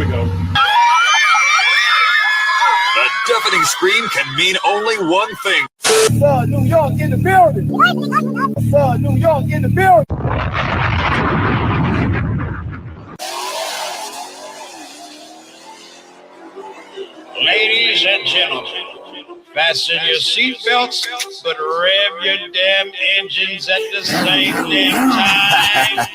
we go. The deafening scream can mean only one thing. What's up, New York in the building? What's up, New York in the building? Ladies and gentlemen, fasten your seatbelts, but rev your damn engines at the same damn time.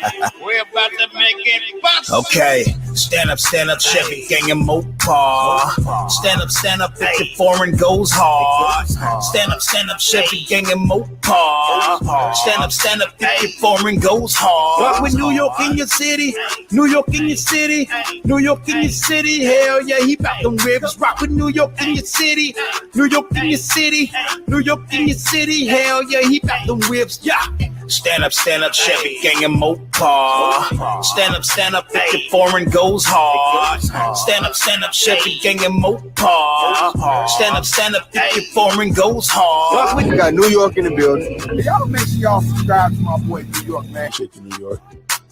We're about to make it bust. Okay, stand up, Chevy gang and Mopar. Stand up, if your foreign goes hard. Stand up, Chevy gang and Mopar. Stand up, if your foreign goes hard. Rock with New York in your city, New York in your city, New York in your city. Hell yeah, he bout them rivers. Rock with New York in your city, New York in your city, New York in your city. Hell yeah, he bout them ribs. Yeah. Stand up, Chevy gang and Mopar. Stand up, if your foreign goes hard. Stand up, Chevy gang and Mopar. Stand up, if your foreign goes hard. We got New York in the building. Y'all make sure y'all subscribe to my boy New York, man. Appreciate you, New York.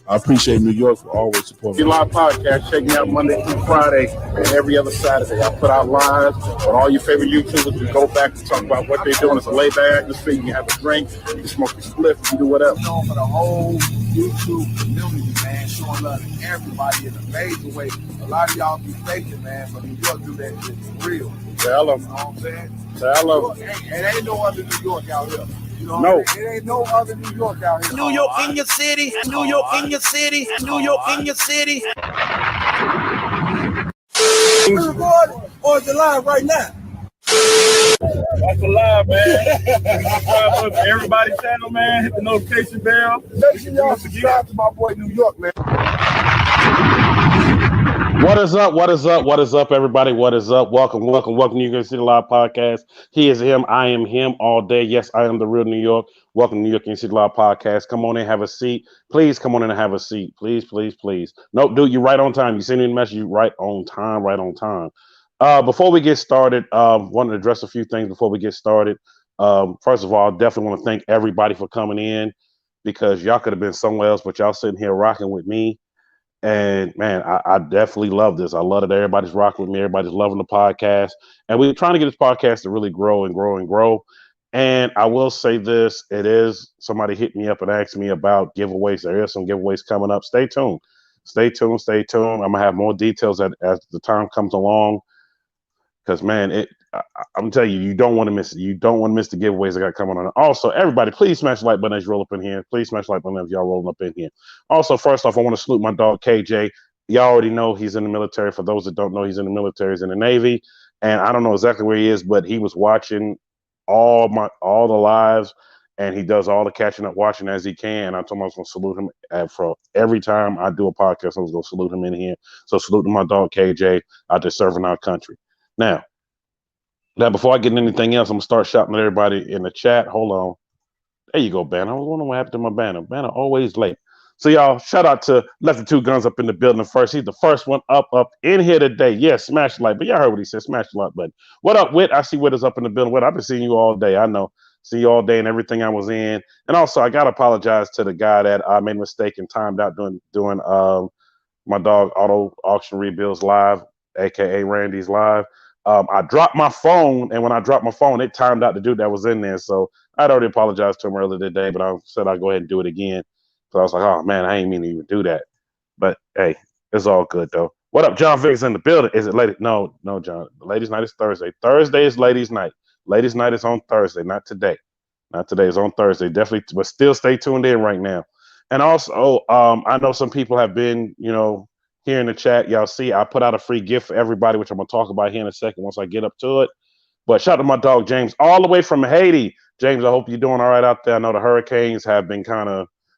I appreciate New York for always supporting Your live podcast. Check me out Monday through Friday and every other Saturday. I put out lives on all your favorite YouTubers. We go back and talk about what they're doing. It's a laid-back atmosphere. You can have a drink, you can smoke a spliff, you can do whatever. For the whole YouTube community, man, showing love to everybody in a major way. A lot of y'all be faking, man, but New York do that shit for real. Tell them. You know what I'm saying? Tell them. It ain't no other New York out here. You know No. It ain't no other New York out here. New York in your city, New York in your city, New York in your city. Is it recording or is it live right now? That's a live, man. Subscribe to everybody's channel, man. Hit the notification bell. Make sure y'all subscribe to my boy New York, man. What is up, everybody? What is up? Welcome to New York City Live Podcast. He is him, I am him all day. Yes, I am the real New York. Welcome to New York City Live Podcast. Come on in, have a seat. Please come on in and have a seat. Please. Nope, dude, you're right on time. You send me a message, you right on time. Before we get started, wanted to address a few things before we get started. First of all, definitely want to thank everybody for coming in because y'all could have been somewhere else, but y'all sitting here rocking with me. And man, I definitely love this. I love it. Everybody's rocking with me. Everybody's loving the podcast. And we're trying to get this podcast to really grow and grow. And I will say this, it is somebody hit me up and asked me about giveaways. There is some giveaways coming up. Stay tuned. I'm going to have more details as the time comes along. Because, man, I'm telling you, you don't want to miss it. You don't want to miss the giveaways I got coming on. Also, everybody, please smash the like button as you roll up in here. Please smash the like button as y'all rolling up in here. Also, first off, I want to salute my dog, KJ. Y'all already know he's in the military. For those that don't know, he's in the military. He's in the Navy. And I don't know exactly where he is, but he was watching all the lives, and he does all the catching up, watching as he can. I told him I was going to salute him for every time I do a podcast. I was going to salute him in here. So salute to my dog, KJ, out there serving our country. Now, before I get into anything else, I'm going to start shouting at everybody in the chat. Hold on. There you go, Banner. I was wondering what happened to my Banner. Banner always late. So, y'all, shout out to Lefty Two Guns up in the building first. He's the first one up in here today. Yes, smash the like. But y'all heard what he said. Smash the like button. What up, Whit? I see Whit is up in the building. Whit, I've been seeing you all day. I know. See you all day and everything I was in. And also, I got to apologize to the guy that I made a mistake and timed out doing my dog Auto Auction Rebuilds Live, a.k.a. Randy's Live. I dropped my phone, and when I dropped my phone, it timed out the dude that was in there. So I'd already apologized to him earlier today, but I said I'd go ahead and do it again. So I was like, oh, man, I ain't mean to even do that. But, hey, it's all good, though. What up, John Vick's in the building? Is it lady? No, John. The ladies' night is Thursday. Thursday is ladies' night. Ladies' night is on Thursday, not today. Not today. It's on Thursday. Definitely, but still stay tuned in right now. And also, I know some people have been, here in the chat, y'all see I put out a free gift for everybody, which I'm going to talk about here in a second once I get up to it. But shout out to my dog, James, all the way from Haiti. James, I hope you're doing all right out there. I know the hurricanes have been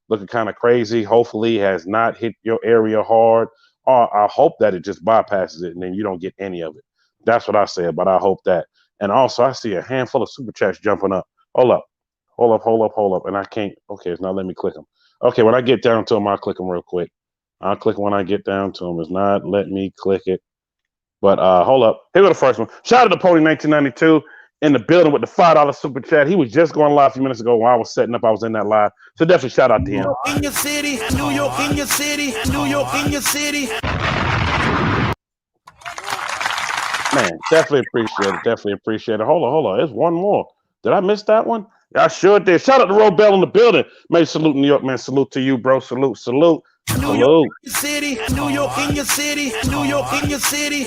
looking kind of crazy. Hopefully it has not hit your area hard. I hope that it just bypasses it and then you don't get any of it. That's what I said, but I hope that. And also, I see a handful of super chats jumping up. Hold up. And I can't. Okay, it's not letting me click them. Okay, when I get down to them, I'll click them real quick. I'll click when I get down to them. It's not letting me click it. But hold up. Here go the first one. Shout out to Pony 1992 in the building with the $5 super chat. He was just going live a few minutes ago while I was setting up. I was in that live. So definitely shout out to him. In your city, New York in your city, New York in your city. Man, definitely appreciate it. Definitely appreciate it. Hold on. There's one more. Did I miss that one? Yeah, I sure did. Shout out to Robell in the building. Man, salute New York, man. Salute to you, bro. Salute, salute, New York salute. City, New York in your city, New York in your city.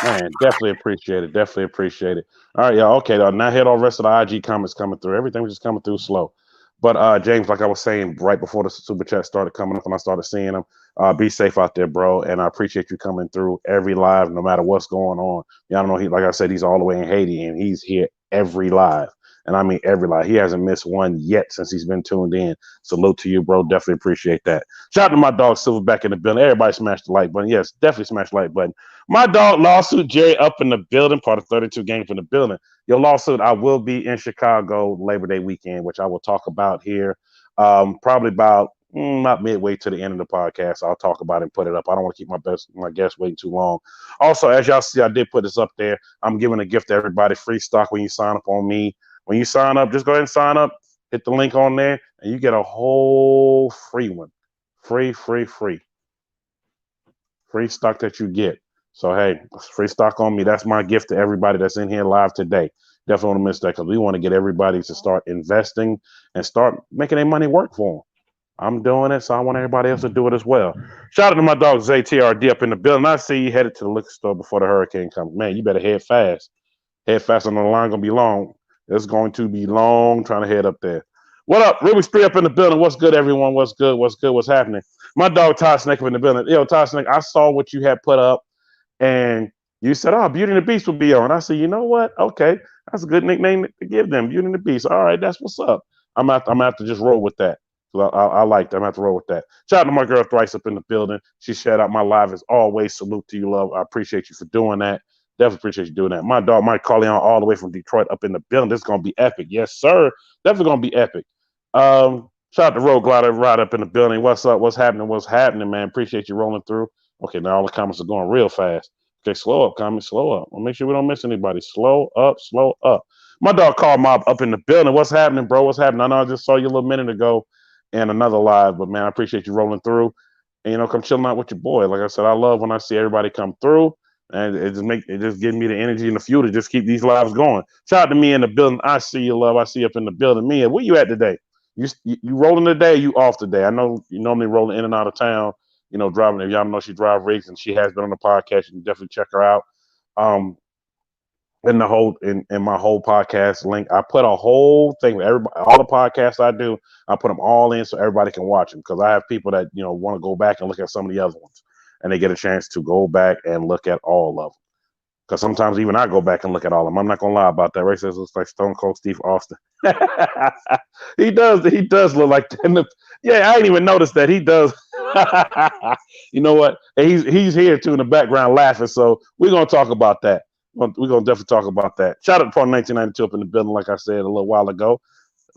Man, definitely appreciate it. Definitely appreciate it. All right, y'all. Okay, now hit all the rest of the IG comments coming through. Everything was just coming through slow. But James, like I was saying right before the super chat started coming up, when I started seeing them, be safe out there, bro. And I appreciate you coming through every live, no matter what's going on. Y'all know like I said, he's all the way in Haiti, and he's here every live. And I mean every live. He hasn't missed one yet since he's been tuned in. Salute to you, bro. Definitely appreciate that. Shout out to my dog Silverback in the building. Everybody smash the like button. Yes, definitely smash the like button. My dog Lawsuit Jerry up in the building, part of 32 games in the building. Your lawsuit, I will be in Chicago Labor Day weekend, which I will talk about here probably about midway to the end of the podcast. I'll talk about it and put it up. I don't want to keep my guests waiting too long. Also, as y'all see, I did put this up there. I'm giving a gift to everybody, free stock when you sign up on me. When you sign up, just go ahead and sign up. Hit the link on there, and you get a whole free one. Free stock that you get. So, hey, free stock on me. That's my gift to everybody that's in here live today. Definitely want to miss that because we want to get everybody to start investing and start making their money work for them. I'm doing it, so I want everybody else to do it as well. Shout out to my dog ZTRD up in the building. I see you headed to the liquor store before the hurricane comes. Man, you better head fast. Head fast on the line. Going to be long. It's going to be long trying to head up there. What up? Ruby Spree up in the building. What's good, everyone? What's good? What's good? What's happening? My dog Todd Snake up in the building. Yo, Todd Snake, I saw what you had put up, and you said, "Oh, Beauty and the Beast will be on." I said, "You know what? Okay, that's a good nickname to give them, Beauty and the Beast." All right, that's what's up. I'm gonna have to just roll with that. I like that. I'm gonna have to roll with that. Shout out to my girl Thrice up in the building. She shared out my live as always. Salute to you, love. I appreciate you for doing that. Definitely appreciate you doing that. My dog Mike Corleone all the way from Detroit up in the building. This is gonna be epic. Yes, sir. Definitely gonna be epic. Shout out to Road Glider right up in the building. What's up? What's happening? What's happening, man? Appreciate you rolling through. Okay, now all the comments are going real fast. Okay, slow up, comments, slow up. We'll make sure we don't miss anybody. Slow up, slow up. My dog Carl Mob up in the building. What's happening, bro? What's happening? I know I just saw you a little minute ago in another live, but man, I appreciate you rolling through. And come chilling out with your boy. Like I said, I love when I see everybody come through, and it just gives me the energy and the fuel to just keep these lives going. Shout out to me in the building. I see you, love. I see you up in the building. Mia, where you at today? You rolling today? You off today? I know you normally rolling in and out of town. Driving. If y'all know she drive rigs and she has been on the podcast, you can definitely check her out. In my whole podcast link, I put a whole thing with everybody, all the podcasts I do. I put them all in so everybody can watch them because I have people that want to go back and look at some of the other ones, and they get a chance to go back and look at all of them. Because sometimes even I go back and look at all of them. I'm not gonna lie about that. RacerX looks like Stone Cold Steve Austin. He does look like that. Yeah, I didn't even notice that. He does. You know what? And he's here too in the background laughing. So we're gonna talk about that. We're gonna definitely talk about that. Shout out to Part 1992 up in the building, like I said a little while ago.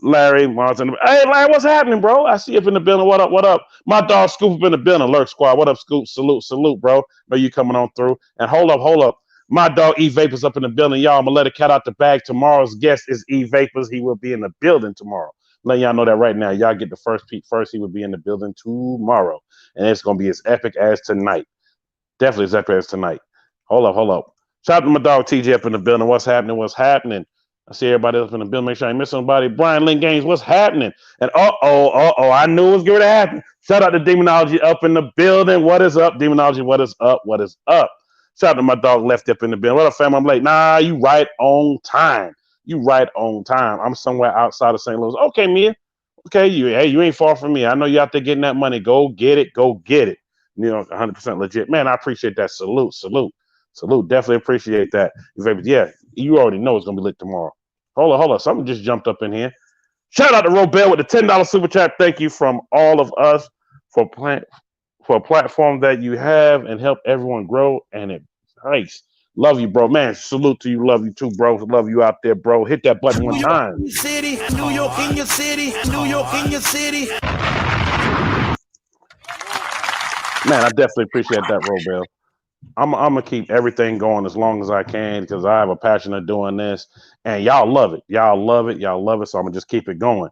Larry Martin. Hey, Larry, what's happening, bro? I see you up in the building. What up? What up? My dog Scoop up in the building. Lurk Squad. What up, Scoop? Salute, bro. Know you coming on through. And hold up. My dog E Vapors up in the building. Y'all, I'm gonna let a cat out the bag. Tomorrow's guest is E Vapors. He will be in the building tomorrow. Letting y'all know that right now. Y'all get the first peek first. He will be in the building tomorrow. And it's gonna be as epic as tonight. Definitely as epic as tonight. Hold up. Shout out to my dog TJ up in the building. What's happening? I see everybody up in the building. Make sure I ain't miss somebody. Brian Lynn Gaines, what's happening? And I knew it was going to happen. Shout out to Demonology up in the building. What is up, Demonology? What is up? Shout out to my dog Left up in the building. What up, fam? I'm late. Nah, you right on time. I'm somewhere outside of St. Louis. Okay, Mia. Okay, you ain't far from me. I know you out there getting that money. Go get it. 100% legit. Man, I appreciate that. Salute. Definitely appreciate that. Yeah, you already know it's going to be lit tomorrow. Hold on. Something just jumped up in here. Shout out to Robell with the $10 super chat. Thank you from all of us for a platform that you have and help everyone grow. And it's nice. Love you, bro. Man, salute to you. Love you too, bro. Love you out there, bro. Hit that button one time. New York in your city. Man, I definitely appreciate that, Robell. I'm gonna keep everything going as long as I can because I have a passion of doing this, and y'all love it. So I'm gonna just keep it going.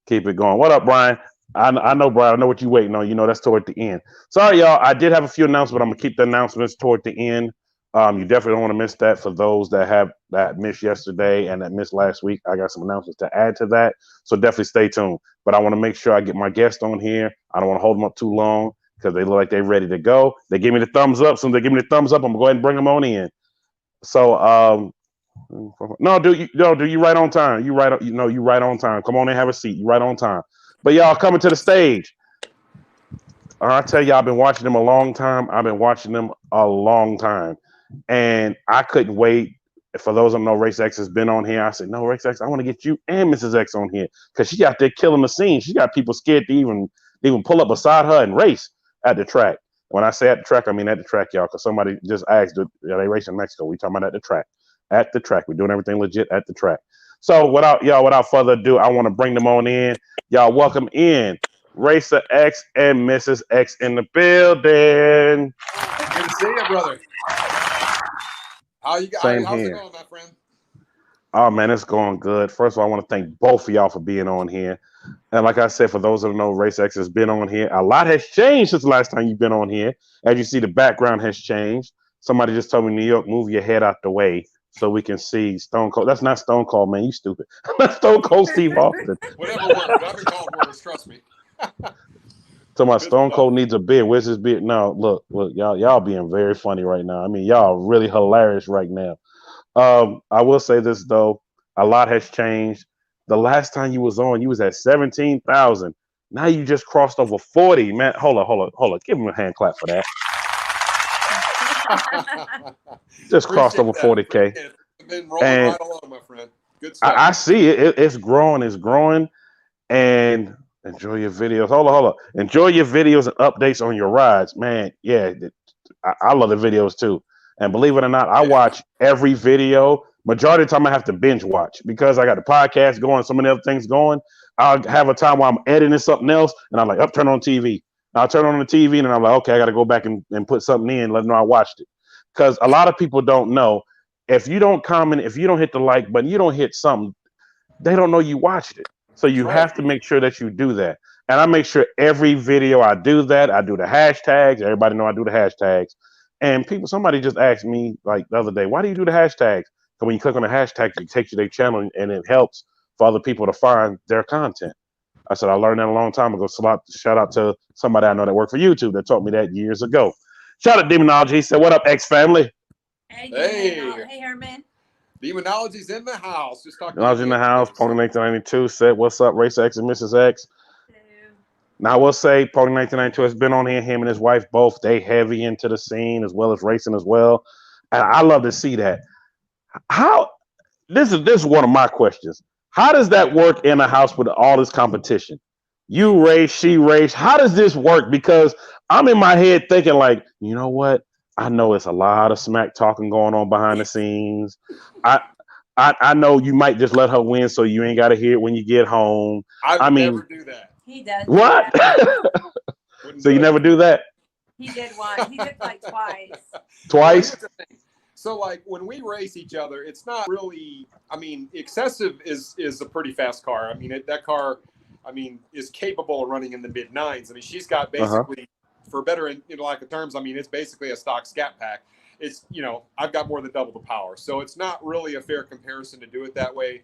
What up, Brian? I know, Brian. I know what you're waiting on. You know that's toward the end. Sorry, y'all. I did have a few announcements, but I'm gonna keep the announcements toward the end. You definitely don't want to miss that. For those that missed yesterday and that missed last week, I got some announcements to add to that. So definitely stay tuned. But I want to make sure I get my guest on here. I don't want to hold them up too long because they look like they're ready to go. They give me the thumbs up. So they give me the thumbs up, I'm gonna go ahead and bring them on in. So no, do you right on time. You right on time. Come on and have a seat. You right on time. But y'all coming to the stage. I tell you, I've been watching them a long time. I've been watching them a long time. And I couldn't wait. For those who know, RaceX has been on here. I said, no, RaceX, I want to get you and Mrs. X on here. Because she out there killing the scene. She got people scared to even pull up beside her and race at the track. When I say at the track, I mean at the track, y'all. Because somebody just asked, are they racing in Mexico? We talking about at the track. At the track. We're doing everything legit at the track. So without further ado, I want to bring them on in. Y'all welcome in Racer X and Mrs. X in the building. Good to see you, brother. How's it going, my friend? Oh man, it's going good. First of all, I want to thank both of y'all for being on here. And like I said, for those that don't know, RaceX has been on here. A lot has changed since the last time you've been on here. As you see, the background has changed. Somebody just told me, New York, move your head out the way so we can see Stone Cold. That's not Stone Cold, man. You stupid. That's Stone Cold Steve Austin. Whatever works. I've been called worse. Trust me. So my Stone Cold needs a beard. Where's his beard? No, look, y'all being very funny right now. I mean, y'all really hilarious right now. I will say this though, a lot has changed. The last time you was on, you was at 17,000. Now you just crossed over 40, man. Hold on. Give him a hand clap for that. Just crossed over 40K. Been rolling right along, my friend. Good stuff. I see it. It's growing, and enjoy your videos. Hold on. Enjoy your videos and updates on your rides, man. Yeah, I love the videos too. And believe it or not, I watch every video. Majority of the time, I have to binge watch because I got the podcast going, so many other things going. I'll have a time while I'm editing something else, and I'm like, turn on TV. I'll turn on the TV, and I'm like, okay, I got to go back and put something in, let them know I watched it. Because a lot of people don't know, if you don't comment, if you don't hit the like button, you don't hit something, they don't know you watched it. So you have to make sure that you do that. And I make sure every video I do that. I do the hashtags. Everybody know I do the hashtags. And somebody just asked me like the other day, why do you do the hashtags? Because when you click on the hashtag, it takes you to their channel and it helps for other people to find their content. I said, I learned that a long time ago. Shout out to somebody I know that worked for YouTube that taught me that years ago. Shout out Demonology. He said, what up, X family? Hey, Herman. Demonology's in the house. Just talking. Demonology in the house. Pony 1992 said, what's up, Racer X and Mrs. X? Now, I will say, Pony 1992 has been on here. Him and his wife both, they heavy into the scene as well as racing as well. And I love to see that. This is one of my questions. How does that work in a house with all this competition? You race, she race. How does this work? Because I'm in my head thinking like, you know what? I know it's a lot of smack talking going on behind the scenes. I know you might just let her win so you ain't got to hear it when you get home. I mean, never do that. He does. What? So you never do that? He did once. He did like twice. Twice? So like when we race each other, it's not really, I mean, Excessive is a pretty fast car. I mean, that car, I mean, is capable of running in the mid nines. I mean, she's got basically, for better in lack of terms, I mean, it's basically a stock scat pack. It's, I've got more than double the power. So it's not really a fair comparison to do it that way.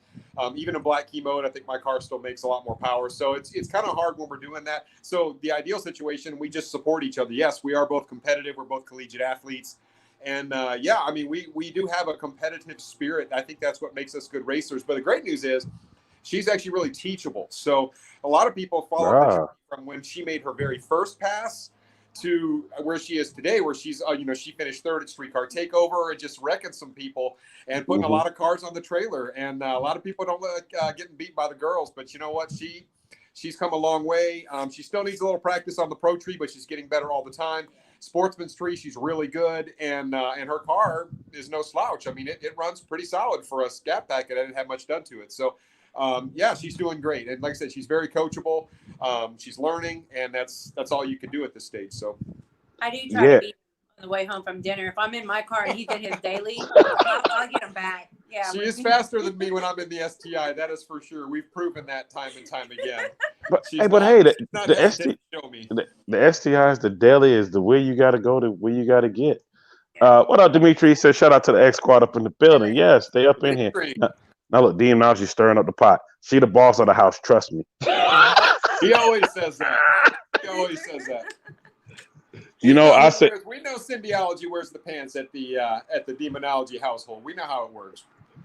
Even in black key mode, I think my car still makes a lot more power. So it's kind of hard when we're doing that. So the ideal situation, we just support each other. Yes, we are both competitive. We're both collegiate athletes. And yeah, I mean, we do have a competitive spirit. I think that's what makes us good racers. But the great news is she's actually really teachable. So a lot of people follow from when she made her very first pass to where she is today, where she's, she finished third at Streetcar Takeover and just wrecking some people and putting a lot of cars on the trailer. And a lot of people don't like getting beat by the girls, but you know what? She's come a long way. She still needs a little practice on the Pro Tree, but she's getting better all the time. Sportsman's Tree, she's really good, and her car is no slouch. I mean, it runs pretty solid for a scat packet. I didn't have much done to it, so yeah, she's doing great. And like I said, she's very coachable. She's learning, and that's all you can do at this stage. So I do try to beat on the way home from dinner. If I'm in my car and he did his daily, I'll get him back. Yeah, she is faster than me when I'm in the STI. That is for sure. We've proven that time and time again. But She's hey, but not, hey, she's not the hesitant ST, to show me. the STIs, the daily is the way you got to go to where you got to get. What up, Dimitri? He said, shout out to the X Squad up in the building. Yes, they up in here. Dimitri. Now look, Demonology stirring up the pot. She the boss of the house. Trust me. He always says that. He always says that. You know, I said, We know Symbiology wears the pants at the Demonology household. We know how it works.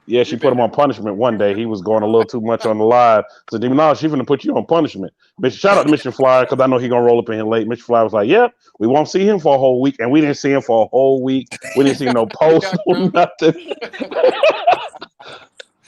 yeah, she put him on punishment one day. He was going a little too much on the live. So Demonology, she finna put you on punishment. Shout out to Mission Flyer because I know he gonna roll up in here late. Mission Flyer was like, "Yep, we won't see him for a whole week," and we didn't see him for a whole week. We didn't see no post, no nothing.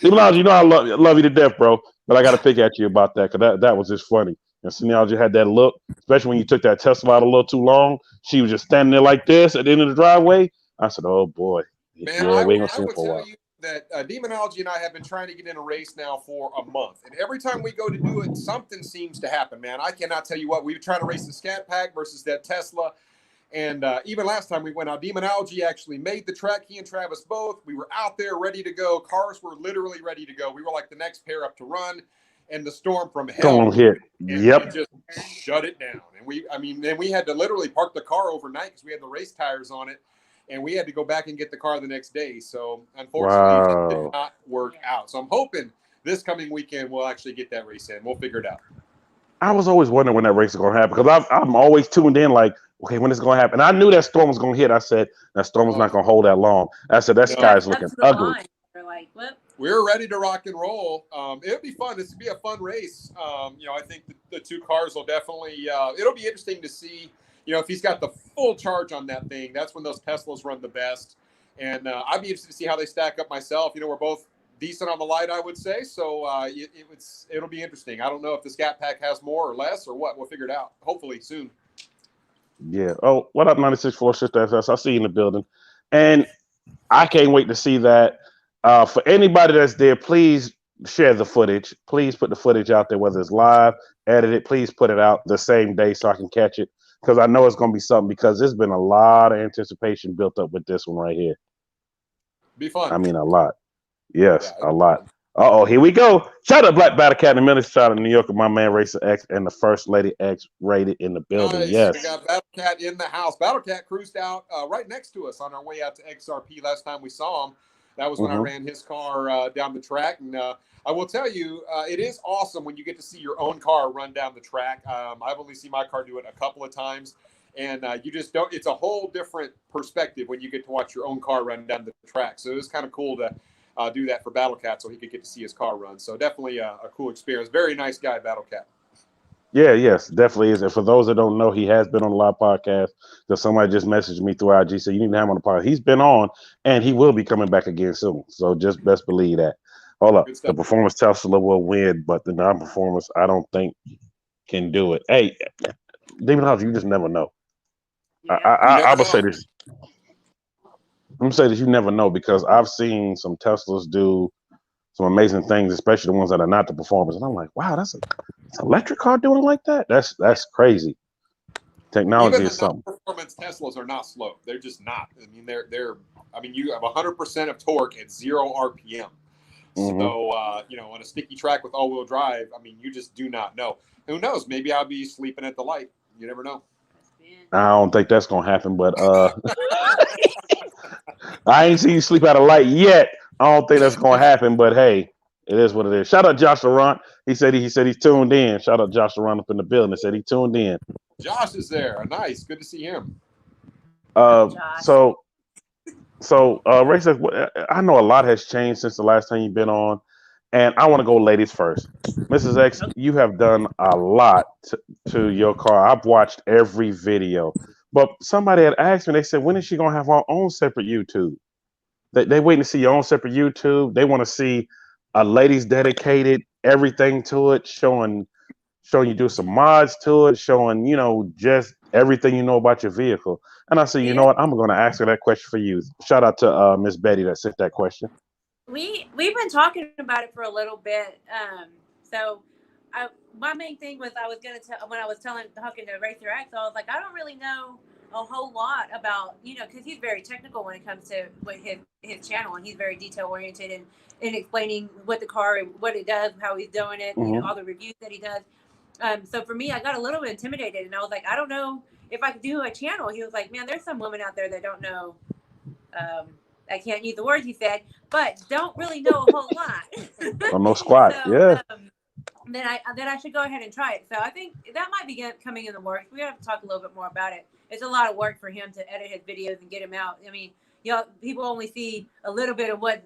Demonology, you know I love you to death, bro. But I got to pick at you about that because that was just funny. And Symbiology had that look, especially when you took that Tesla out a little too long. She was just standing there like this at the end of the driveway. I said, "Oh boy, Man, yeah, we ain't I gonna see him will for a tell while." you that Demonology and I have been trying to get in a race now for a month, and every time we go to do it, something seems to happen. Man, I cannot tell you what. We were trying to race the Scat Pack versus that Tesla. And even last time we went out, Demonology actually made the track. He and Travis both. We were out there ready to go. Cars were literally ready to go. We were like the next pair up to run. And the storm from hell hit. and Yep. just shut it down. And we had to literally park the car overnight because we had the race tires on it. And we had to go back and get the car the next day. So unfortunately, it did not work out. So I'm hoping this coming weekend we'll actually get that race in. We'll figure it out. I was always wondering when that race is going to happen because I'm always tuned in like, okay, when it's going to happen. And I knew that storm was going to hit. I said, that storm was not going to hold that long. I said, that sky's looking ugly. They're like, what? We're ready to rock and roll. It'll be fun. This will be a fun race. I think the two cars will definitely, it'll be interesting to see, if he's got the full charge on that thing. That's when those Teslas run the best. And I'd be interested to see how they stack up myself. We're both decent on the light, I would say. So it'll be interesting. I don't know if the Scat Pack has more or less or what. We'll figure it out. Hopefully soon. Yeah. Oh, what up, 96.4 Sister SS? I see you in the building. And I can't wait to see that. For anybody that's there, please share the footage. Please put the footage out there, whether it's live, edited. Please put it out the same day so I can catch it because I know it's going to be something because there's been a lot of anticipation built up with this one right here. Be fun. I mean, a lot. Yes, a lot. Uh-oh, here we go. Shout out Black Battle Cat in the Minister. Shout out to New York and my man RacerX and the First Lady X rated in the building. Nice. Yes. We got Battle Cat in the house. Battle Cat cruised out right next to us on our way out to XRP last time we saw him. That was when I ran his car down the track. And I will tell you, it is awesome when you get to see your own car run down the track. I've only seen my car do it a couple of times. And you just don't, it's a whole different perspective when you get to watch your own car run down the track. So it was kind of cool to do that for Battle Cat so he could get to see his car run. So definitely a cool experience. Very nice guy, Battle Cat. Yeah, yes, definitely is. And for those that don't know, he has been on a live podcast. Because somebody just messaged me through IG, said you need to have him on the podcast. He's been on, and he will be coming back again soon. So just best believe that. Hold up, the performance Tesla will win, but the non-performance, I don't think can do it. Hey, David House, you just never know. Yeah. I would say this. I'm gonna say this: you never know because I've seen some Teslas do some amazing things, especially the ones that are not the performers. And I'm like, wow, that's an electric car doing it like that. That's crazy. Technology Even is something. Performance Teslas are not slow. They're just not. I mean, you have 100% of torque at 0 RPM. So, on a sticky track with all-wheel drive, I mean, you just do not know. Who knows? Maybe I'll be sleeping at the light. You never know. I don't think that's gonna happen, but I ain't seen you sleep out of light yet. I don't think that's gonna happen, but hey, it is what it is. Shout out Josh Laurent. He said he's tuned in. Shout out Josh Laurent up in the building. He said he tuned in. Josh is there. Nice. Good to see him. So RacerX, I know a lot has changed since the last time you've been on, and I want to go ladies first. Mrs. X, you have done a lot to your car. I've watched every video, but somebody had asked me. They said, "When is she gonna have her own separate YouTube?" They waiting to see your own separate YouTube. They want to see a ladies dedicated everything to it, showing you do some mods to it, showing just everything you know about your vehicle. And I said, you know what? I'm going to ask her that question for you. Shout out to Miss Betty that sent that question. We've been talking about it for a little bit. My main thing was I was going to tell when I was talking to RacerX, I was like, I don't really know a whole lot about because he's very technical when it comes to his channel, and he's very detail oriented in explaining what the car, what it does, how he's doing it, all the reviews that he does. So for me, I got a little bit intimidated, and I was like, I don't know if I could do a channel. He was like, man, there's some women out there that don't know. I can't use the words he said, but don't really know a whole lot. On no squat, So, yeah. Then I should go ahead and try it. So I think that might be coming in the works. We have to talk a little bit more about it. It's a lot of work for him to edit his videos and get him out. I mean, people only see a little bit of what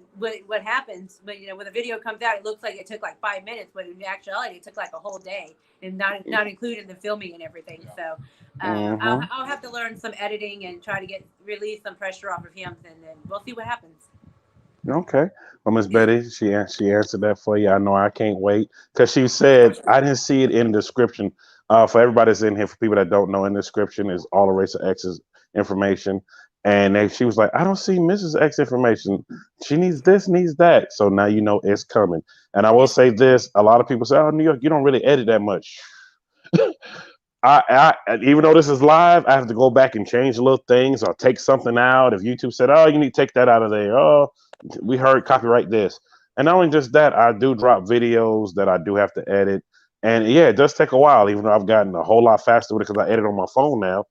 happens, but when the video comes out, it looks like it took like 5 minutes, but in actuality, it took like a whole day, and not including the filming and everything. So I'll have to learn some editing and try to release some pressure off of him, and then we'll see what happens. Okay. Well, Miss Betty, she answered that for you. I know I can't wait because she said I didn't see it in the description. For everybody that's in here, for people that don't know, in the description is all of RacerX's information. And she was like, I don't see Mrs. X information. She needs this, needs that. So now you know it's coming. And I will say this: a lot of people say, "Oh, New York, you don't really edit that much." I even though this is live, I have to go back and change little things or take something out. If YouTube said, "Oh, you need to take that out of there," oh, we heard copyright this. And not only just that, I do drop videos that I do have to edit. And yeah, it does take a while, even though I've gotten a whole lot faster with it because I edit on my phone now.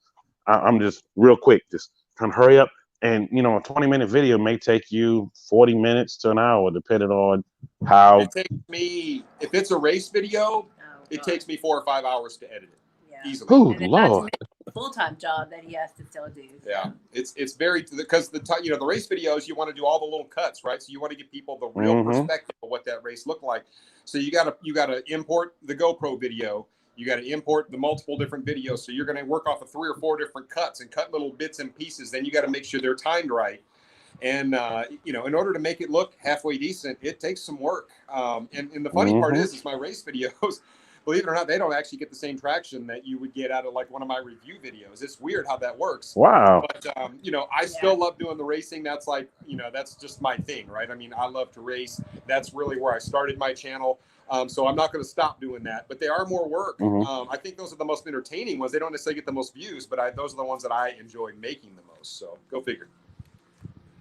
I'm just real quick, just trying to hurry up. And a 20-minute video may take you 40 minutes to an hour, depending on how. It takes me, if it's a race video, it takes me 4 or 5 hours to edit it. Yeah. Easily. Oh, And then Lord. full-time job that he has to still do. So. Yeah, it's very, because the race videos, you want to do all the little cuts, right? So you want to give people the real perspective of what that race looked like. So you gotta import the GoPro video. You got to import the multiple different videos. So you're going to work off of 3 or 4 different cuts and cut little bits and pieces. Then you got to make sure they're timed right. And, in order to make it look halfway decent, it takes some work. And the funny part is my race videos, believe it or not, they don't actually get the same traction that you would get out of like one of my review videos. It's weird how that works. Wow. But, I still love doing the racing. That's like, that's just my thing, right? I mean, I love to race. That's really where I started my channel. So I'm not going to stop doing that, but they are more work. I think those are the most entertaining ones. They don't necessarily get the most views, but those are the ones that I enjoy making the most. So go figure.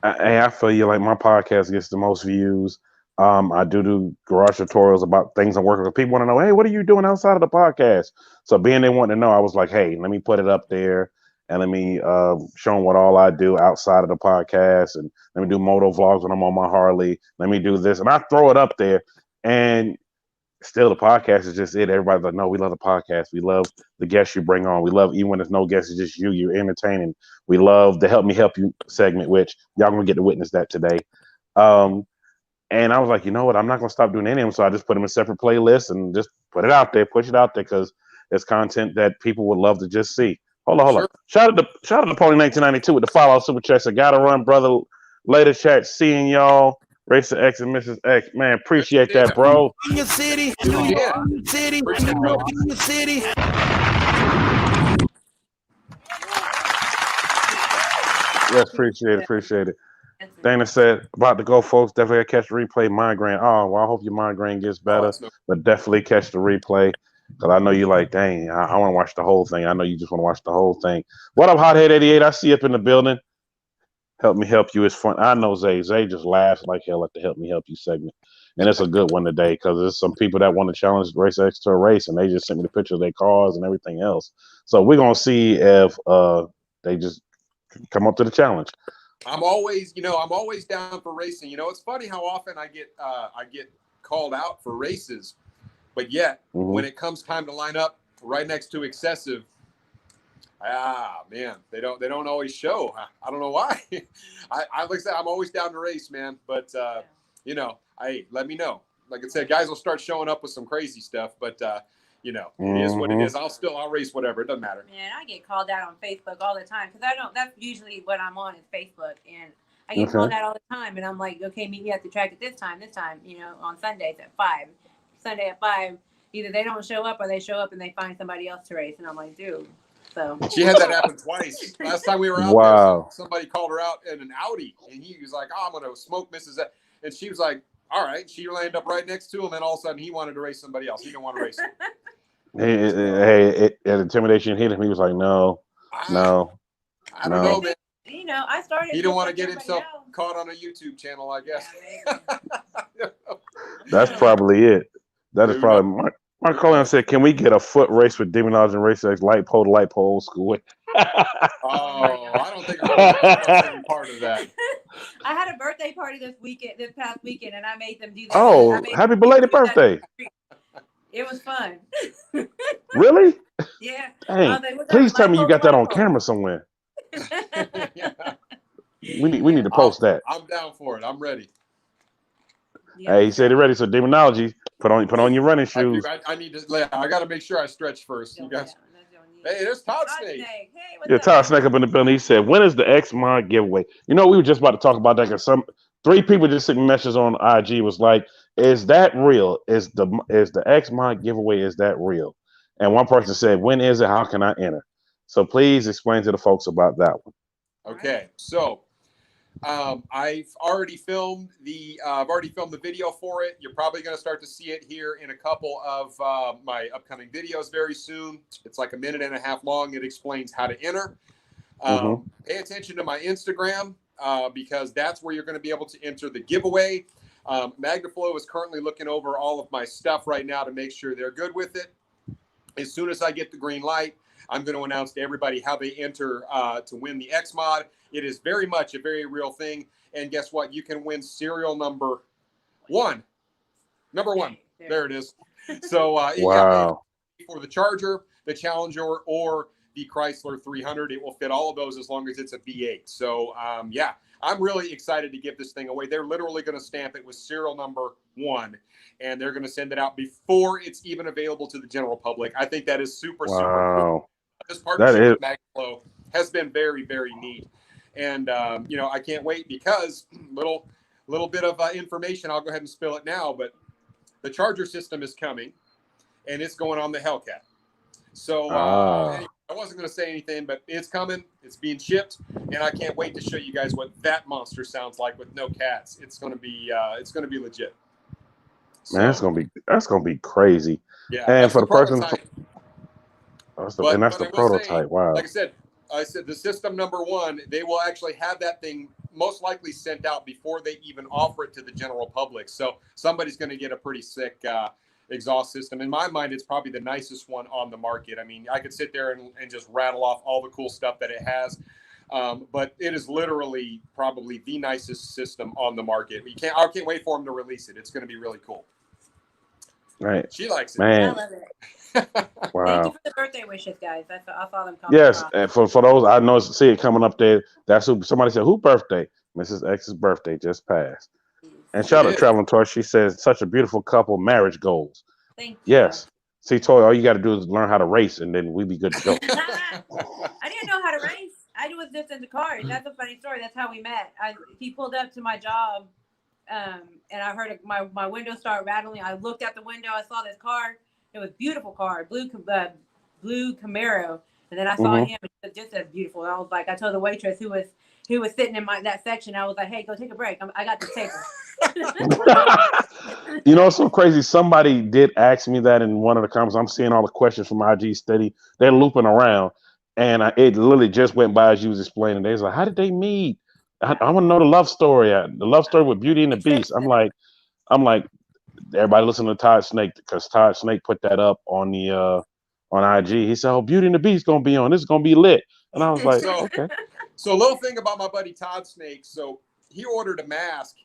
I feel you. Like my podcast gets the most views. I do garage tutorials about things I'm working with. People want to know, hey, what are you doing outside of the podcast? So being they want to know, I was like, hey, let me put it up there and let me show them what all I do outside of the podcast, and let me do moto vlogs when I'm on my Harley. Let me do this, and I throw it up there. And still, the podcast is just it. Everybody's like, no, we love the podcast. We love the guests you bring on. We love, even when there's no guests, it's just you. You're entertaining. We love the Help Me Help You segment, which y'all going to get to witness that today. And I was like, you know what? I'm not going to stop doing any of them. So I just put them in separate playlists and just put it out there, push it out there, because it's content that people would love to just see. Hold on. Shout out to Pony 1992 with the follow super checks. I got to run, brother. Later chat, seeing y'all. RacerX and Mrs. X, man, appreciate that, bro. In your city, New York, city, New York, in your city. Yes, appreciate it. Dana said, about to go, folks. Definitely catch the replay. Migraine. Oh, well, I hope your migraine gets better, but definitely catch the replay, because I know you like, dang, I want to watch the whole thing. I know you just want to watch the whole thing. What up, Hothead 88? I see you up in the building. Help Me Help You is fun. I know Zay just laughs like hell at the Help Me Help You segment. And it's a good one today, because there's some people that want to challenge RacerX to a race, and they just sent me the picture of their cars and everything else. So we're going to see if they just come up to the challenge. I'm always down for racing. It's funny how often I get called out for races, but yet when it comes time to line up right next to Excessive, man, they don't always show. I don't know why. Like I said, I'm always down to race, man. But let me know. Like I said, guys will start showing up with some crazy stuff, but it is what it is. I'll race whatever. It doesn't matter. Man, I get called out on Facebook all the time, because that's usually what I'm on is Facebook, and I get called out all the time, and I'm like, okay, meet me at the track at this time, on Sundays at 5. Sunday at 5, either they don't show up or they show up and they find somebody else to race, and I'm like, dude. So she had that happen twice. Last time we were out there, somebody called her out in an Audi, and he was like, "Oh, I'm gonna smoke Mrs. X," and she was like, "All right." She landed up right next to him, and all of a sudden, he wanted to race somebody else. He didn't want to race him. Hey, intimidation hit him. He was like, "No." I don't know, man. I started. He didn't want to get himself caught on a YouTube channel, I guess. That's probably it. That is probably Mark Coleman said, "Can we get a foot race with Demonology and RacerX light pole to light pole old school?" I don't think I'm going to be part of that. I had a birthday party this past weekend, and I made them do that. Oh, happy belated birthday! It was fun. Really? Yeah. Dang. Please tell me you got that on camera somewhere. We need to post that. I'm down for it. I'm ready. Yeah, Hey, he said he ready. So Demonology, put on your running shoes. I need to. I got to make sure I stretch first. You guys. Hey, there's Todd Snake. Hey, Yeah, Todd Snake up in the building. He said, "When is the X Mod giveaway?" You know, we were just about to talk about that because three people just sent me messages on IG was like, "Is that real? Is the X Mod giveaway? Is that real?" And one person said, "When is it? How can I enter?" So please explain to the folks about that one. Okay, so I've already filmed the video for it. You're probably going to start to see it here in a couple of my upcoming videos very soon. It's like 1.5 minutes long. It explains how to enter. Pay attention to my Instagram because that's where you're going to be able to enter the giveaway. Magnaflow is currently looking over all of my stuff right now to make sure they're good with it. As soon as I get the green light, I'm going to announce to everybody how they enter to win the X Mod. It is very much a very real thing. And guess what? You can win serial number one. Number one. There it is. So wow. For the Charger, the Challenger, or the Chrysler 300, it will fit all of those as long as it's a V8. So, yeah, I'm really excited to give this thing away. They're literally going to stamp it with serial number 1, and they're going to send it out before it's even available to the general public. I think that is super cool. This partnership with Magnaflow has been very, very neat. And, I can't wait because little bit of information, I'll go ahead and spill it now, but the Charger system is coming, and it's going on the Hellcat. So anyway, I wasn't going to say anything, but it's coming. It's being shipped, and I can't wait to show you guys what that monster sounds like with no cats. It's going to be legit. So, man, that's gonna be crazy. Yeah, and for the person, that's the prototype. Wow. Like I said the system number 1, they will actually have that thing most likely sent out before they even offer it to the general public. So somebody's going to get a pretty sick exhaust system. In my mind, it's probably the nicest one on the market. I mean, I could sit there and just rattle off all the cool stuff that it has. But it is literally probably the nicest system on the market. I can't wait for them to release it. It's going to be really cool. Right. She likes it. Man. I love it. Wow. Thank you for the birthday wishes, guys. I saw them come. Yes, and for those I know, see it coming up there. That's who somebody said. Who birthday? Mrs. X's birthday just passed. And shout out Traveling Toy. She says, "Such a beautiful couple. Marriage goals." Thank you. Yes. See, Toy, all you got to do is learn how to race, and then we be good to go. I didn't know how to race. I was just into cars. That's a funny story. That's how we met. He pulled up to my job, and I heard my window start rattling. I looked out the window. I saw this car. It was a beautiful car, blue Camaro. And then I saw him. It was just as beautiful. I was like, I told the waitress who was sitting in that section. I was like, hey, go take a break. I got the table. You know, it's so crazy. Somebody did ask me that in one of the comments. I'm seeing all the questions from IG Steady. They're looping around. And it literally just went by as you was explaining. They was like, how did they meet? I want to know the love story. The love story with Beauty and the Beast. I'm like, everybody listen to Todd Snake because Todd Snake put that up on IG. He said, "Oh, Beauty and the Beast gonna be on. This is gonna be lit." And I was like, "Okay." So a little thing about my buddy Todd Snake. So he ordered a mask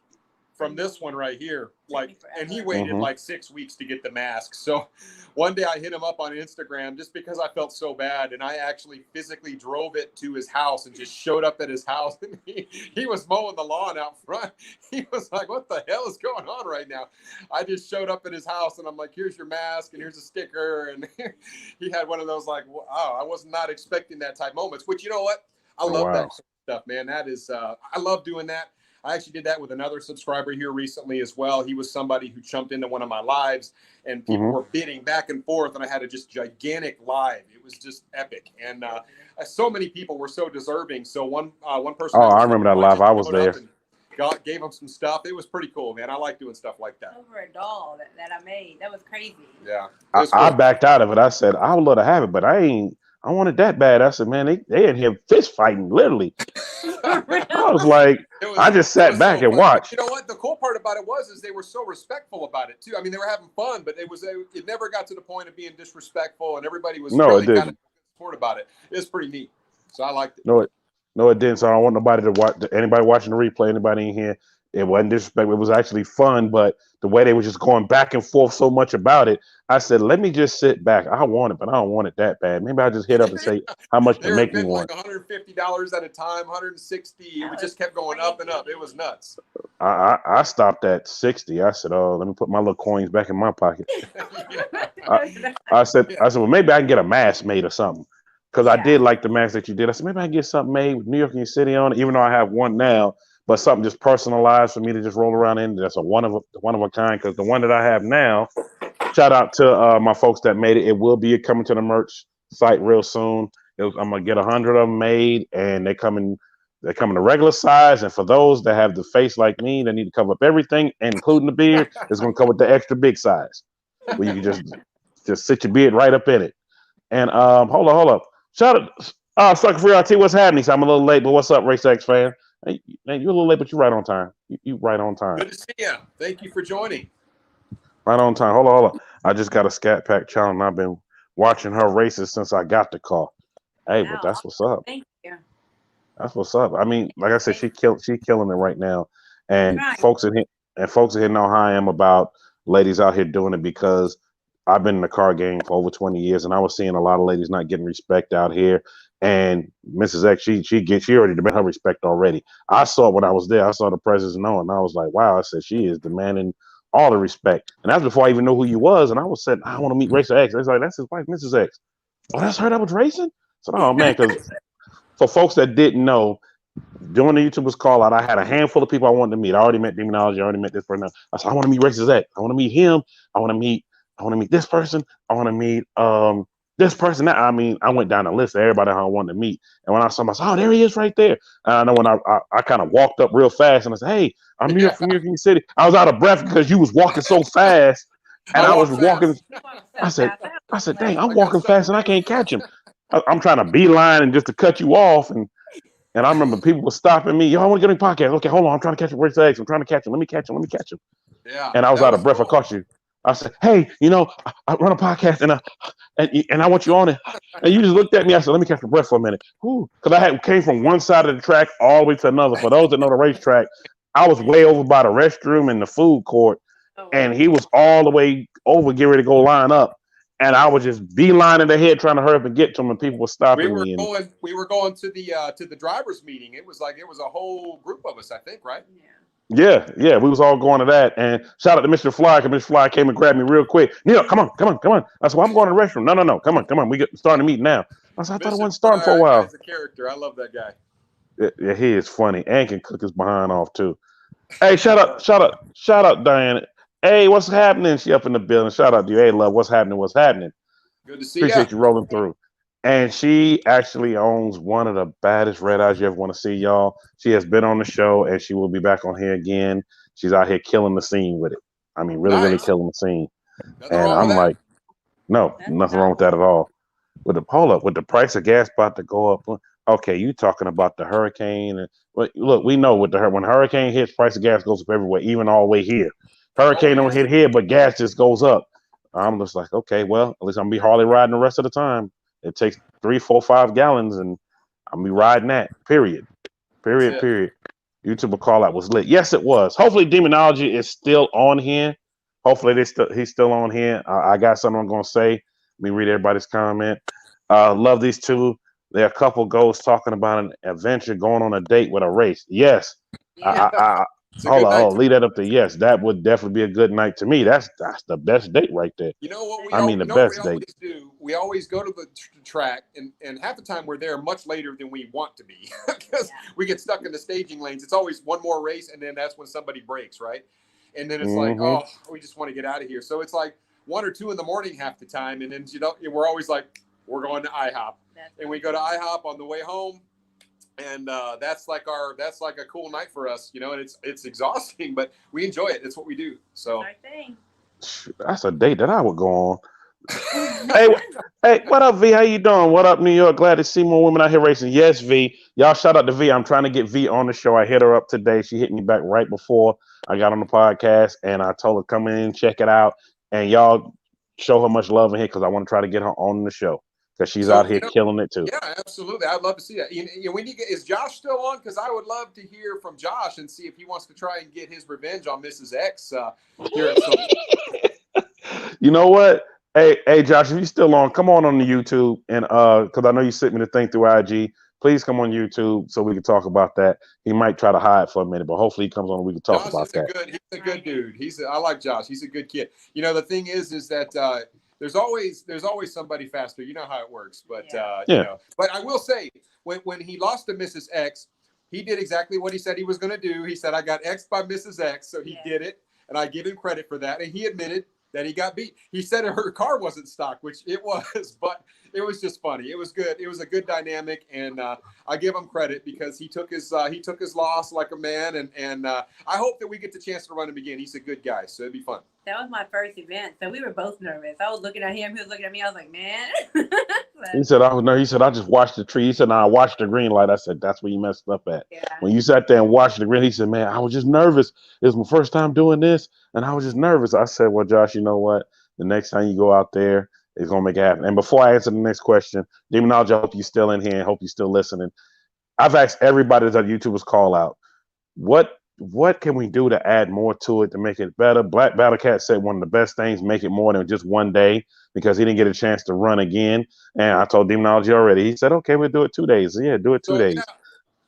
from this one right here, and he waited like 6 weeks to get the mask. So one day I hit him up on Instagram just because I felt so bad, and I actually physically drove it to his house and just showed up at his house. And he was mowing the lawn out front. He was like, "What the hell is going on right now?" I just showed up at his house, and I'm like, "Here's your mask, and here's a sticker." And he had one of those like, "Wow, I was not expecting that type moments." Which, you know what? I love that stuff, man. That is, I love doing that. I actually did that with another subscriber here recently as well. He was somebody who jumped into one of my lives, and people were bidding back and forth, and I had a just gigantic live. It was just epic, and so many people were so deserving. So one person. Oh, I remember that live. I was there. Gave him some stuff. It was pretty cool, man. I like doing stuff like that. Over a doll that I made. That was crazy. Yeah. I backed out of it. I said, I would love to have it, but I ain't I want it that bad. I said, man, they in here fist fighting, literally. I was like, I just sat back and watched. You know what? The cool part about it is they were so respectful about it too. I mean, they were having fun, but it never got to the point of being disrespectful, and everybody was really kind of support about it. It was pretty neat, so I liked it. No, it didn't. So I don't want nobody to watch. Anybody watching the replay, anybody in here, it wasn't disrespectful. It was actually fun, but the way they were just going back and forth so much about it, I said, let me just sit back. I want it, but I don't want it that bad. Maybe I'll just hit up and say how much to make me want. Like $150 at a time, $160. It just kept going up and up. It was nuts. I stopped at 60. I said, oh, let me put my little coins back in my pocket. I said, well, maybe I can get a mask made or something. Because I did like the mask that you did. I said, maybe I can get something made with New York in your city on it, even though I have one now, but something just personalized for me to just roll around in. That's a one of a kind. Because the one that I have now, shout out to my folks that made it. It will be coming to the merch site real soon. I'm gonna get 100 of them made, and they come in the regular size. And for those that have the face like me, they need to cover up everything, including the beard. It's gonna come with the extra big size, where you can just sit your beard right up in it. And hold up. Shout out, Sucker Free RT, what's happening? So I'm a little late, but what's up, RacerX fan? Hey, man, you're a little late, but you're right on time. You right on time. Good to see you. Thank you for joining. Right on time. Hold on. I just got a Scat Pack channel, and I've been watching her races since I got the car. Hey, but that's what's up. Thank you. That's what's up. I mean, like I said, she killing it right now, and folks in here know how I am about ladies out here doing it, because I've been in the car game for over 20 years, and I was seeing a lot of ladies not getting respect out here. And Mrs. X, she already demanded her respect already. I saw it when I was there. I saw the presence and all, and I was like, wow. I said, she is demanding all the respect. And that's before I even knew who you was. And I was saying, I want to meet RacerX. I was like, that's his wife, Mrs. X. Oh, that's her that was racing? So, oh man, because for folks that didn't know, during the YouTubers call out, I had a handful of people I wanted to meet. I already met Demonology. I already met this person. I said, I want to meet RacerX. I want to meet him. I want to meet this person. I want to meet this person. I went down the list of everybody I wanted to meet. And when I saw him, I said, oh, there he is right there. And I know when I kind of walked up real fast and I said, hey, I'm here from New York City. I was out of breath because you was walking so fast. And I was walking. I said, dang, I'm walking fast and I can't catch him. I'm trying to beeline and just to cut you off. And I remember people were stopping me. Yo, I want to get on the podcast. Okay, hold on. I'm trying to catch him. RacerX. I'm trying to catch him. Let me catch him. Yeah. And I was out of breath. Cool. I caught you. I said, hey, I run a podcast and I want you on it. And you just looked at me. I said, let me catch my breath for a minute. Because I came from one side of the track all the way to another. For those that know the racetrack, I was way over by the restroom and the food court. And he was all the way over, getting ready to go line up. And I was just beelining ahead, trying to hurry up and get to him, and people were stopping me. We were going to the drivers' meeting. It was a whole group of us, I think, right? Yeah. We was all going to that. And shout out to Mr. Fly, because Mr. Fly came and grabbed me real quick. Neil, come on. I said, well, I'm going to the restroom. No, come on. We starting to meet now. I said, I thought it wasn't starting for a while. He's a character. I love that guy. Yeah, he is funny and can cook his behind off too. Hey, shout out, Diane. Hey, what's happening? She up in the building. Shout out to you. Hey, love, what's happening? Good to see you. Appreciate you rolling through. And she actually owns one of the baddest red eyes you ever want to see, y'all. She has been on the show, and she will be back on here again. She's out here killing the scene with it. I mean, really killing the scene. And I'm like, no, nothing wrong with that at all. With the price of gas about to go up. Okay, you talking about the hurricane? And look, we know when hurricane hits, price of gas goes up everywhere, even all the way here. Hurricane don't hit here, but gas just goes up. I'm just like, okay, well, at least I'm gonna be Harley riding the rest of the time. It takes 3, 4, 5 gallons, and I'm gonna be riding that. Period. YouTuber call out was lit. Yes, it was. Hopefully, Demonology is still on here. Hopefully, he's still on here. I got something I'm gonna say. Let me read everybody's comment. Love these two. They're a couple goes talking about an adventure, going on a date with a race. Yes. Yeah. Hold on, lead that up to yes. That would definitely be a good night to me. That's the best date right there. You know what? The best date. We always go to the track, and half the time we're there much later than we want to be because we get stuck in the staging lanes. It's always one more race, and then that's when somebody breaks, right? And then it's like, oh, we just want to get out of here. So it's like 1 or 2 in the morning half the time, and then we're always like, we're going to IHOP, and we go to IHOP on the way home. And that's like a cool night for us, and it's exhausting, but we enjoy it. It's what we do. So that's a date that I would go on. Hey, what up, V? How you doing? What up, New York? Glad to see more women out here racing. Yes, V. Y'all shout out to V. I'm trying to get V on the show. I hit her up today. She hit me back right before I got on the podcast, and I told her come in and check it out. And y'all show her much love in here because I want to try to get her on the show because she's out So, here killing it too. yeah, absolutely. I'd love to see that. We need to get, is Josh still on? Because I would love to hear from Josh and see if he wants to try and get his revenge on Mrs. X here at some. You know what? Hey, Josh, if you're still on, come on the YouTube and because I know you sent me the thing through IG. Please come on YouTube so we can talk about that. He might try to hide for a minute, but hopefully he comes on and we can talk Josh about is that. he's a good dude. I like Josh. He's a good kid. The thing is that there's always somebody faster. You know how it works. But but I will say when he lost to Mrs. X, he did exactly what he said he was going to do. He said, I got X'd by Mrs. X, so he did it, and I give him credit for that. And he admitted that he got beat. He said her car wasn't stock, which it was, but it was just funny. It was good. It was a good dynamic, and I give him credit because he took his loss like a man, and I hope that we get the chance to run him again. He's a good guy, so it'd be fun. That was my first event, so we were both nervous. I was looking at him, he was looking at me. I was like, man. He said, He said, I just watched the tree. He said, I watched the green light. I said, that's where you messed up at. Yeah. When you sat there and watched the green, he said, man, I was just nervous. It was my first time doing this, and I was just nervous. I said, well, Josh, you know what? The next time you go out there, it's going to make it happen. And before I answer the next question, Demonology, I hope you're still in here and hope you're still listening. I've asked everybody that YouTubers call out, what can we do to add more to it to make it better? Black Battle Cat said one of the best things, make it more than just one day because he didn't get a chance to run again. And I told Demonology already. He said, okay, we'll do it 2 days. Yeah, do it 2 days. Yeah,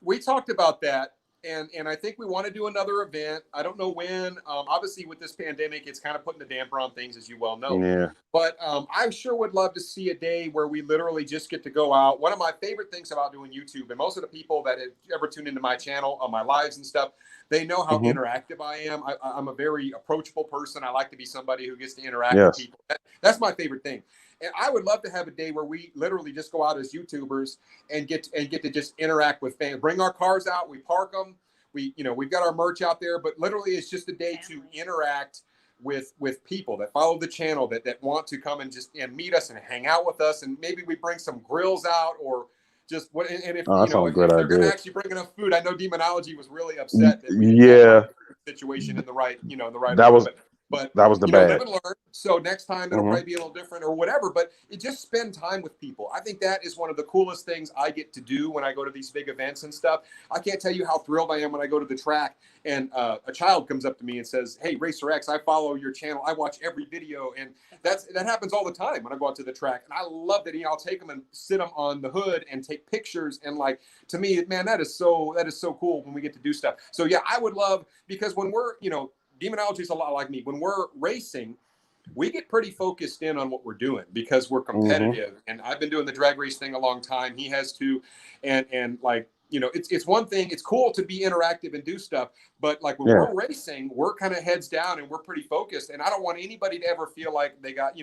we talked about that. And I think we want to do another event. I don't know when. Obviously, with this pandemic, it's kind of putting the damper on things, as you well know. Yeah. But I sure would love to see a day where we literally just get to go out. One of my favorite things about doing YouTube, and most of the people that have ever tuned into my channel, on my lives and stuff, they know how interactive I am. I'm a very approachable person. I like to be somebody who gets to interact with people. That's my favorite thing. And I would love to have a day where we literally just go out as YouTubers and get to just interact with fans. Bring our cars out, we park them. We've got our merch out there, but literally it's just a day to interact with people that follow the channel that want to come and just meet us and hang out with us. And maybe we bring some grills out or just what. And if if they're going to actually bring enough food, I know Demonology was really upset that we didn't have the situation in the right order. But that was the bad. Live and learn. So next time it'll probably be a little different or whatever. But just spend time with people. I think that is one of the coolest things I get to do when I go to these big events and stuff. I can't tell you how thrilled I am when I go to the track and a child comes up to me and says, "Hey, RacerX, I follow your channel. I watch every video." And that happens all the time when I go out to the track. And I love that. I'll take them and sit them on the hood and take pictures. And to me, man, that is so cool when we get to do stuff. So yeah, I would love, because when we're Demonology is a lot like me. When we're racing, we get pretty focused in on what we're doing because we're competitive. And I've been doing the drag race thing a long time. He has too. And it's one thing. It's cool to be interactive and do stuff. But when we're racing, we're kind of heads down and we're pretty focused. And I don't want anybody to ever feel like they got,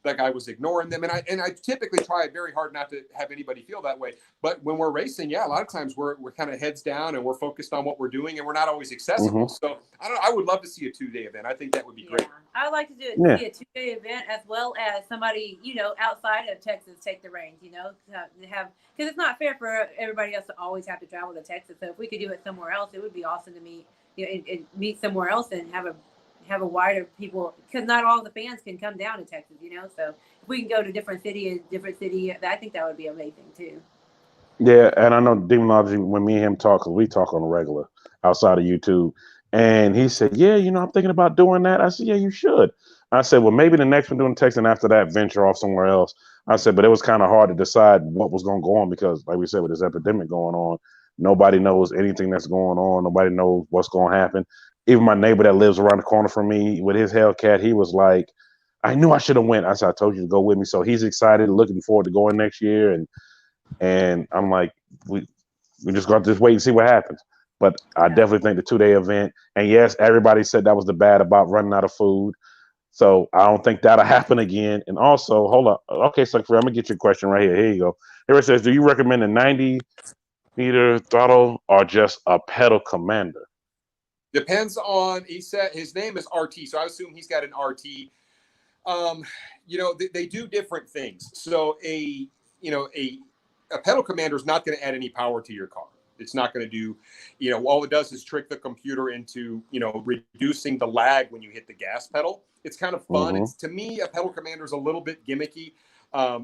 like I was ignoring them. And I typically try very hard not to have anybody feel that way. But when we're racing, a lot of times we're kind of heads down and we're focused on what we're doing and we're not always accessible. So I would love to see a 2-day event. I think that would be great. I would like to see a 2-day event as well as somebody, outside of Texas take the reins, because it's not fair for everybody else to always have to travel to Texas. So if we could do it somewhere else, it would be awesome to meet, and meet somewhere else and have a wider people, because not all the fans can come down to Texas, so if we can go to different city, I think that would be amazing too. Yeah, and I know Demonology, when me and him talk, because we talk on a regular outside of YouTube, and he said, yeah, I'm thinking about doing that. I said, yeah, you should. I said, well, maybe the next one doing Texas, and after that, venture off somewhere else. I said, but it was kind of hard to decide what was going to go on because, like we said, with this epidemic going on, nobody knows anything that's going on. Nobody knows what's going to happen. Even my neighbor that lives around the corner from me with his Hellcat, he was like, I knew I should have went. I said, I told you to go with me. So he's excited, looking forward to going next year. And I'm like, we just got to just wait and see what happens. But I definitely think the 2-day event. And yes, everybody said that was the bad about running out of food. So I don't think that'll happen again. And also, hold up. Okay, so I'm going to get your question right here. Here you go. Here it says, do you recommend a 90-meter throttle or just a pedal commander? Depends on, he said his name is RT, so I assume he's got an RT. You know, they do different things. So a pedal commander is not going to add any power to your car. It's not going to do, you know, all it does is trick the computer into, you know, reducing the lag when you hit the gas pedal. It's kind of fun. It's, to me, a pedal commander is a little bit gimmicky.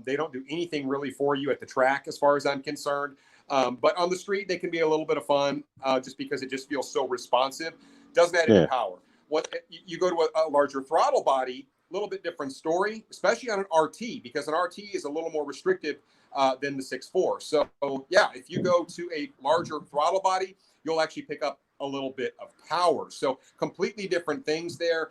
They don't do anything really for you at the track, as far as I'm concerned. But on the street, they can be a little bit of fun just because it just feels so responsive. Doesn't add any power. What you go to a larger throttle body, a little bit different story, especially on an RT, because an RT is a little more restrictive than the 6.4. So yeah, if you go to a larger throttle body, you'll actually pick up a little bit of power. So completely different things there.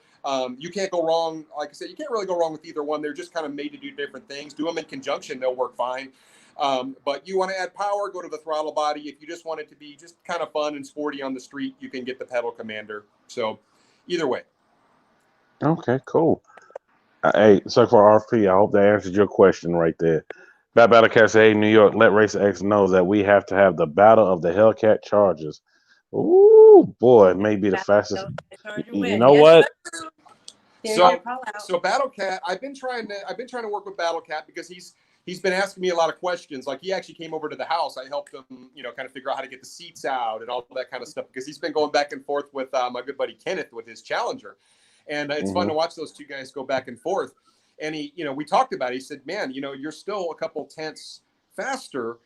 You can't go wrong. Like I said, you can't really go wrong with either one. They're just kind of made to do different things. Do them in conjunction, they'll work fine. But you want to add power, go to the throttle body. If you just want it to be just kind of fun and sporty on the street, you can get the pedal commander. So either way. Okay, cool. Hey, so for RP, I hope that answered your question right there. Bat Battlecat said, hey, New York, let RacerX know that we have to have the Battle of the Hellcat Chargers. Ooh, boy, it may be the fastest. You know what? So Battlecat, I've been trying to work with Battlecat because he's been asking me a lot of questions. Like, he actually came over to the house. I helped him, you know, kind of figure out how to get the seats out and all that kind of stuff, because he's been going back and forth with my good buddy Kenneth with his Challenger. And it's fun to watch those two guys go back and forth. And he, you know, we talked about it. He said, man, you know, you're still a couple tenths faster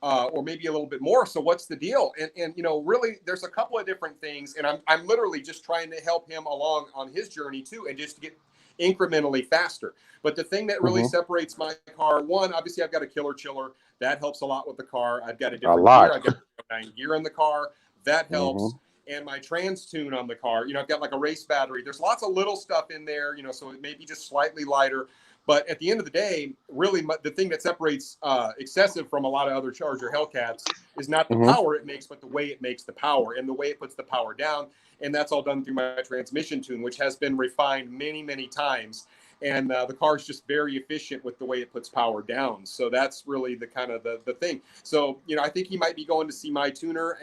or maybe a little bit more. So what's the deal? And you know, really, there's a couple of different things. And I'm literally just trying to help him along on his journey too, and just to get incrementally faster. But the thing that really separates my car, one, obviously I've got a killer chiller. That helps a lot with the car. I've got a different gear. I've got 9 gear in the car. That helps. And my trans tune on the car, you know, I've got like a race battery. There's lots of little stuff in there, you know, so it may be just slightly lighter. But at the end of the day, really, the thing that separates Excessive from a lot of other Charger Hellcats is not the power it makes, but the way it makes the power and the way it puts the power down. And that's all done through my transmission tune, which has been refined many, many times. And the car is just very efficient with the way it puts power down. So that's really the kind of the thing. So, you know, I think he might be going to see my tuner.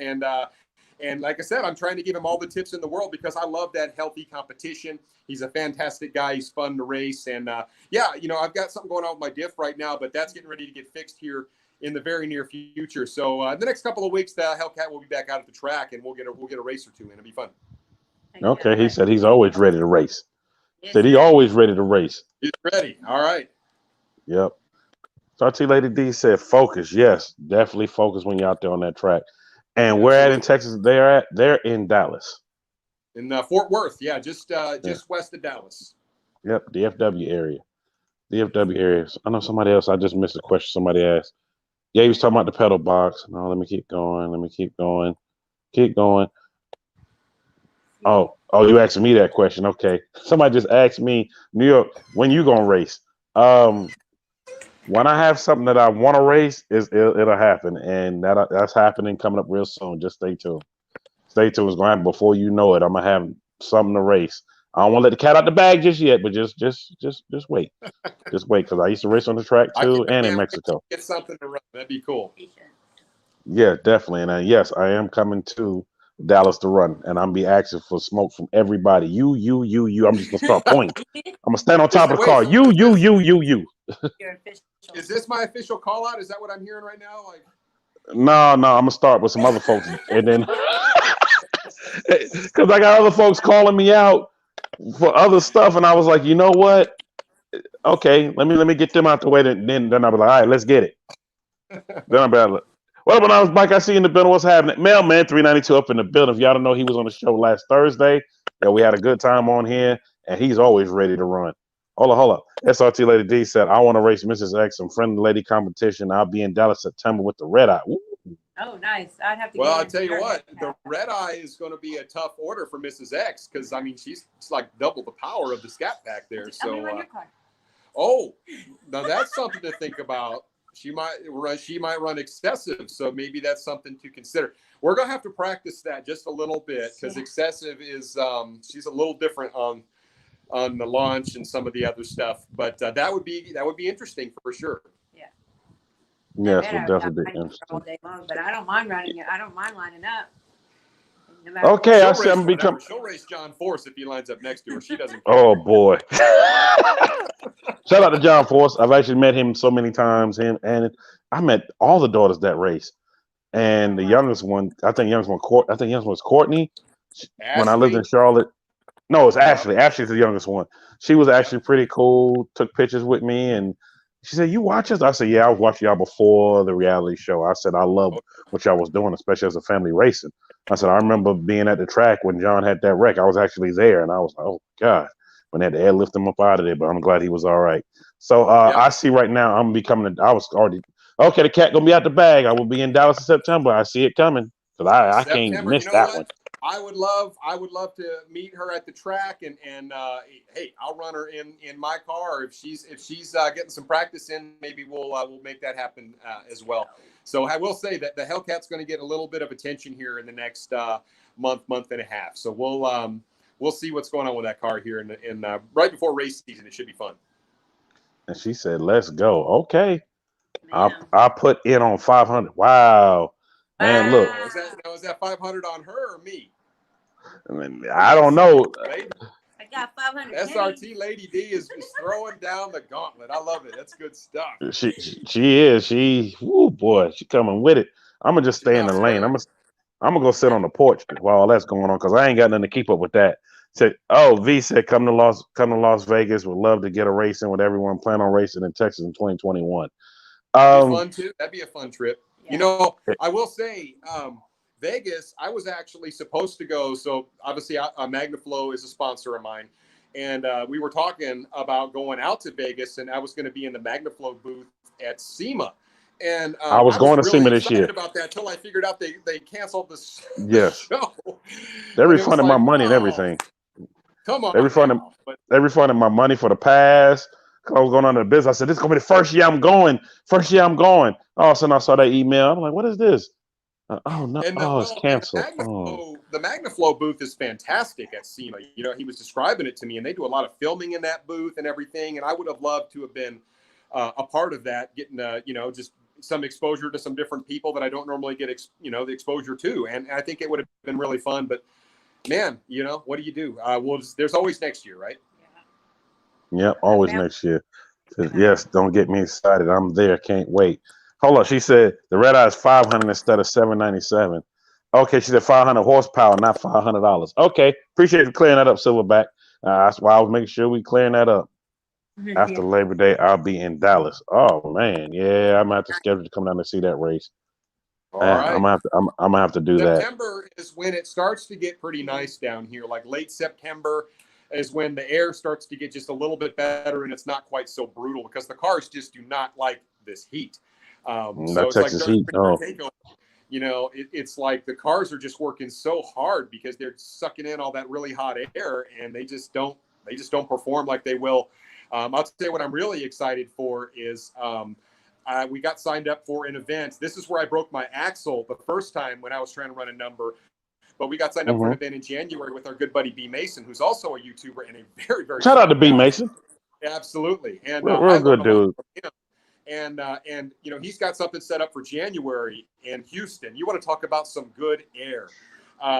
And like I said, I'm trying to give him all the tips in the world because I love that healthy competition. He's a fantastic guy. He's fun to race. And yeah, you know, I've got something going on with my diff right now, but that's getting ready to get fixed here in the very near future. So the next couple of weeks, the Hellcat will be back out at the track, and we'll get a race or two in. It'll be fun. Okay, he said he's always ready to race. Said he always ready to race. He's ready. All right. Yep. So T Lady D said focus. Yes, definitely focus when you're out there on that track. And where at in Texas they're at? They're in Dallas. In Fort Worth, yeah, just west of Dallas. Yep, DFW area. DFW areas. I know somebody else. I just missed a question somebody asked. Yeah, he was talking about the pedal box. No, let me keep going. Keep going. Oh, you asking me that question? Okay. Somebody just asked me, New York, when you gonna race? When I have something that I want to race, it'll happen, and that's happening coming up real soon. Just stay tuned. Stay tuned. It's gonna happen before you know it. I'm gonna have something to race. I don't want to let the cat out the bag just yet, but just wait. Just wait, because I used to race on the track too, and in Mexico. Get something to run. That'd be cool. Yeah, definitely. And yes, I am coming to Dallas to run, and I'm be asking for smoke from everybody. You. I'm just gonna start pointing. I'm gonna stand on top of the car. You. Is this my official call out? Is that what I'm hearing right now? Like, no, I'm gonna start with some other folks, and then because I got other folks calling me out for other stuff, and I was like, you know what? Okay, let me get them out the way. Then I'll be like, all right, let's get it. Then I'll be like, what up, when I was Mike? I see you in the building. What's happening? Mailman 392 up in the building. If y'all don't know, he was on the show last Thursday. Yeah, we had a good time on here, and he's always ready to run. Hold up. SRT Lady D said, I want to race Mrs. X some friendly lady competition. I'll be in Dallas September with the red eye. Ooh. Oh, nice. I'd have to. Well, I'll tell you what, the red eye is going to be a tough order for Mrs. X because I mean it's like double the power of the Scat Pack there. So, oh, now that's something to think about. She might run Excessive, so maybe that's something to consider. We're gonna have to practice that just a little bit because Excessive is she's a little different on the launch and some of the other stuff, but that would be interesting for sure. Yeah. Yes, we'll definitely be interesting. All day long, but I don't mind running it. I don't mind lining up. Okay, I see. I'm becoming. She'll race John Force if he lines up next to her. She doesn't. Oh boy. Shout out to John Force. I've actually met him so many times. Him and I met all the daughters that race. And the youngest one, I think youngest one was Courtney. When I lived in Ashley. Charlotte. No, it's Yep. Ashley. Ashley's the youngest one. She was Yep. actually pretty cool. Took pictures with me, and she said, "You watch us?" I said, "Yeah, I was watching y'all before the reality show." I said, "I love what y'all was doing, especially as a family racing." I said, "I remember being at the track when John had that wreck. I was actually there, and I was like, oh God, when they had to airlift him up out of there." But I'm glad he was all right. So Yep. I see right now I'm becoming. I was already okay. The cat gonna be out the bag. I will be in Dallas in September. I see it coming because I can't September. You miss know that what? one. I would love to meet her at the track, and hey, I'll run her in my car. Or if she's getting some practice in, maybe we'll make that happen as well. So I will say that the Hellcat's going to get a little bit of attention here in the next month and a half. So we'll see what's going on with that car here in right before race season. It should be fun. And she said, "Let's go." Okay. Man. I put in on 500. Wow, man, look, Is that 500 on her or me? I don't know. Lady, I got 500. SRT Lady D is throwing down the gauntlet. I love it. That's good stuff. She is. Oh boy, she coming with it. I'm gonna just stay in the lane. I'm gonna go sit on the porch while all that's going on because I ain't got nothing to keep up with that. Said, V said, come to Las Vegas. Would love to get a race in with everyone. Plan on racing in Texas in 2021. That'd be fun too. That'd be a fun trip. Yeah. You know, I will say, Vegas, I was actually supposed to go. So obviously, MagnaFlow is a sponsor of mine, and we were talking about going out to Vegas, and I was going to be in the MagnaFlow booth at SEMA. And I was going to really SEMA this year. About that until I figured out they canceled the show. They refunded my money and everything. Come on, they refunded my money for the pass. I was going on to the business. I said, "This is gonna be the first year I'm going. All of a sudden, I saw that email. I'm like, "What is this?" Oh no! It's canceled. The MagnaFlow booth is fantastic at SEMA. You know, he was describing it to me, and they do a lot of filming in that booth and everything. And I would have loved to have been a part of that, getting just some exposure to some different people that I don't normally get the exposure to. And I think it would have been really fun. But man, what do you do? There's always next year, right? Yeah, always next year. Says, yes, don't get me excited. I'm there. Can't wait. Hold on. She said the red eye is 500 instead of 797. Okay, she said 500 horsepower, not $500. Okay, appreciate you clearing that up, Silverback. That's why I was making sure we clearing that up. After Labor Day, I'll be in Dallas. Oh man, yeah, I'm gonna have to schedule to come down to see that race. All right. I'm gonna have to do that. September is when it starts to get pretty nice down here. Like late September is when the air starts to get just a little bit better, and it's not quite so brutal because the cars just do not like this heat. So it's Texas like heat. Oh. It's like the cars are just working so hard because they're sucking in all that really hot air, and they just don't perform like they will. I'll tell you what I'm really excited for is we got signed up for an event. This is where I broke my axle the first time when I was trying to run a number. But we got signed up for an event in January with our good buddy B Mason, who's also a YouTuber and a very, very shout out to B Mason. Absolutely, and real good dude. And he's got something set up for January in Houston. You want to talk about some good air?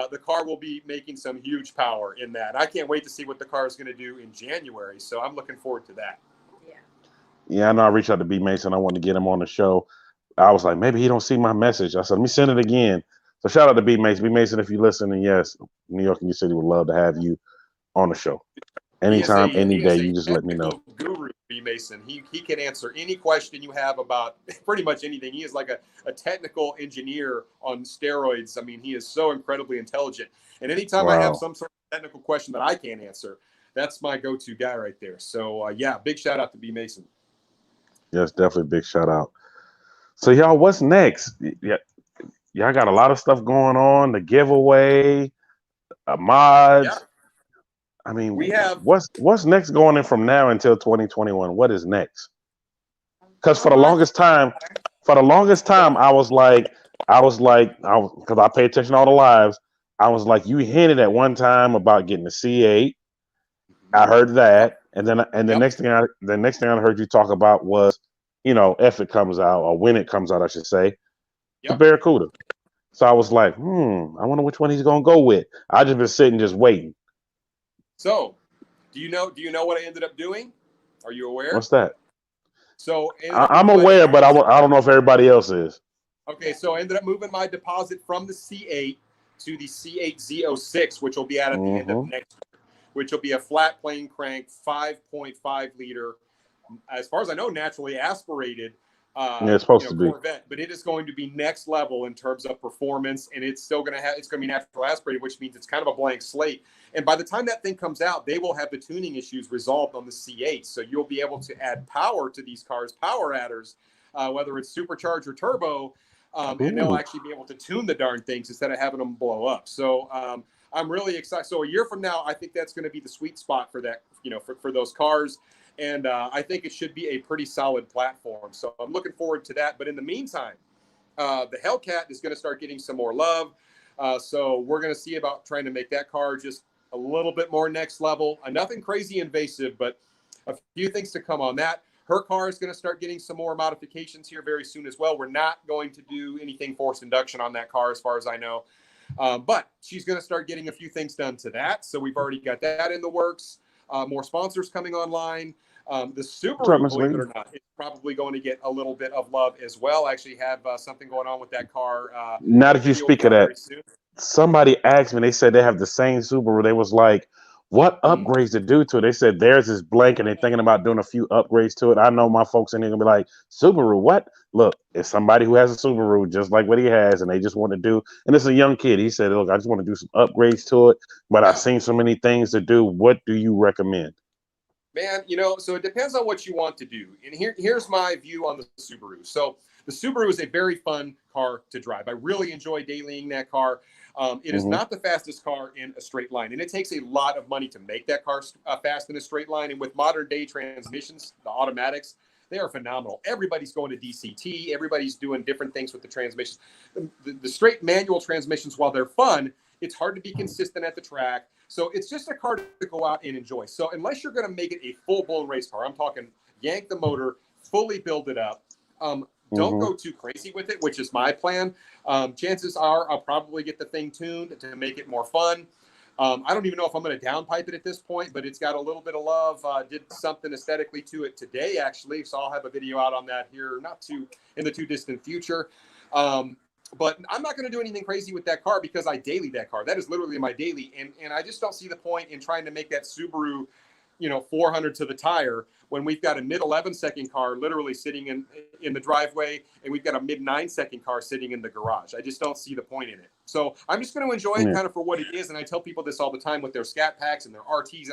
The car will be making some huge power in that. I can't wait to see what the car is going to do in January. So I'm looking forward to that. Yeah, I know. I reached out to B Mason. I wanted to get him on the show. I was like, maybe he don't see my message. I said, let me send it again. So shout out to B Mason. B Mason, if you listen, and yes, New York in your city would love to have you on the show. Anytime, any day, you just let me know. Guru B Mason. He can answer any question you have about pretty much anything. He is like a technical engineer on steroids. I mean, he is so incredibly intelligent. And anytime I have some sort of technical question that I can't answer, that's my go-to guy right there. So big shout out to B Mason. Yes, definitely big shout out. So y'all, what's next? Y'all got a lot of stuff going on. The giveaway, mods. Yeah. I mean, we have what's next going in from now until 2021? What is next? Because for the longest time, I was like, because I pay attention to all the lives. I was like, you hinted at one time about getting the C8. I heard that, and then the next thing I heard you talk about was, if it comes out or when it comes out, I should say, the Barracuda. So I was like, I wonder which one he's gonna go with. I just been sitting, just waiting. So, do you know what I ended up doing? Are you aware? What's that? So I'm aware, but I don't know if everybody else is. Okay, so I ended up moving my deposit from the C8 to the C8 Z06, which will be out at the end of next year, which will be a flat plane crank, 5.5 liter, as far as I know, naturally aspirated. It's supposed to be Corvette, but it is going to be next level in terms of performance, and it's still going to be natural aspirated, which means it's kind of a blank slate. And by the time that thing comes out, they will have the tuning issues resolved on the C8, so you'll be able to add power to these cars, power adders, whether it's supercharged or turbo, and they'll actually be able to tune the darn things instead of having them blow up. So I'm really excited. So a year from now, I think that's going to be the sweet spot for that, for those cars. And I think it should be a pretty solid platform. So I'm looking forward to that. But in the meantime, the Hellcat is going to start getting some more love. So we're going to see about trying to make that car just a little bit more next level. Nothing crazy invasive, but a few things to come on that. Her car is going to start getting some more modifications here very soon as well. We're not going to do anything forced induction on that car as far as I know. But she's going to start getting a few things done to that. So we've already got that in the works. More sponsors coming online. The Subaru, believe it or not, is probably going to get a little bit of love as well. I actually have something going on with that car. Now that you speak of that, somebody asked me, they said they have the same Subaru. They was like, what upgrades to do to it? They said theirs is blank and they're thinking about doing a few upgrades to it. I know my folks in here going to be like, Subaru, what? Look, it's somebody who has a Subaru just like what he has, and they just want to do, and it's a young kid. He said, look, I just want to do some upgrades to it, but I've seen so many things to do. What do you recommend? Man, so it depends on what you want to do. And here's my view on the Subaru. So the Subaru is a very fun car to drive. I really enjoy dailying that car. It is not the fastest car in a straight line, and it takes a lot of money to make that car fast in a straight line. And with modern day transmissions, the automatics, they are phenomenal. Everybody's going to DCT. Everybody's doing different things with the transmissions. The straight manual transmissions, while they're fun, it's hard to be consistent at the track. So it's just a car to go out and enjoy. So unless you're going to make it a full-blown race car, I'm talking yank the motor, fully build it up. Don't go too crazy with it, which is my plan. Chances are I'll probably get the thing tuned to make it more fun. I don't even know if I'm going to downpipe it at this point, but it's got a little bit of love. Did something aesthetically to it today, actually. So I'll have a video out on that here, in the too distant future. But I'm not going to do anything crazy with that car because I daily that car. That is literally my daily. And I just don't see the point in trying to make that Subaru, 400 to the tire when we've got a mid 11-second car literally sitting in the driveway, and we've got a mid 9-second car sitting in the garage. I just don't see the point in it. So I'm just going to enjoy it kind of for what it is. And I tell people this all the time with their Scat Packs and their RTs.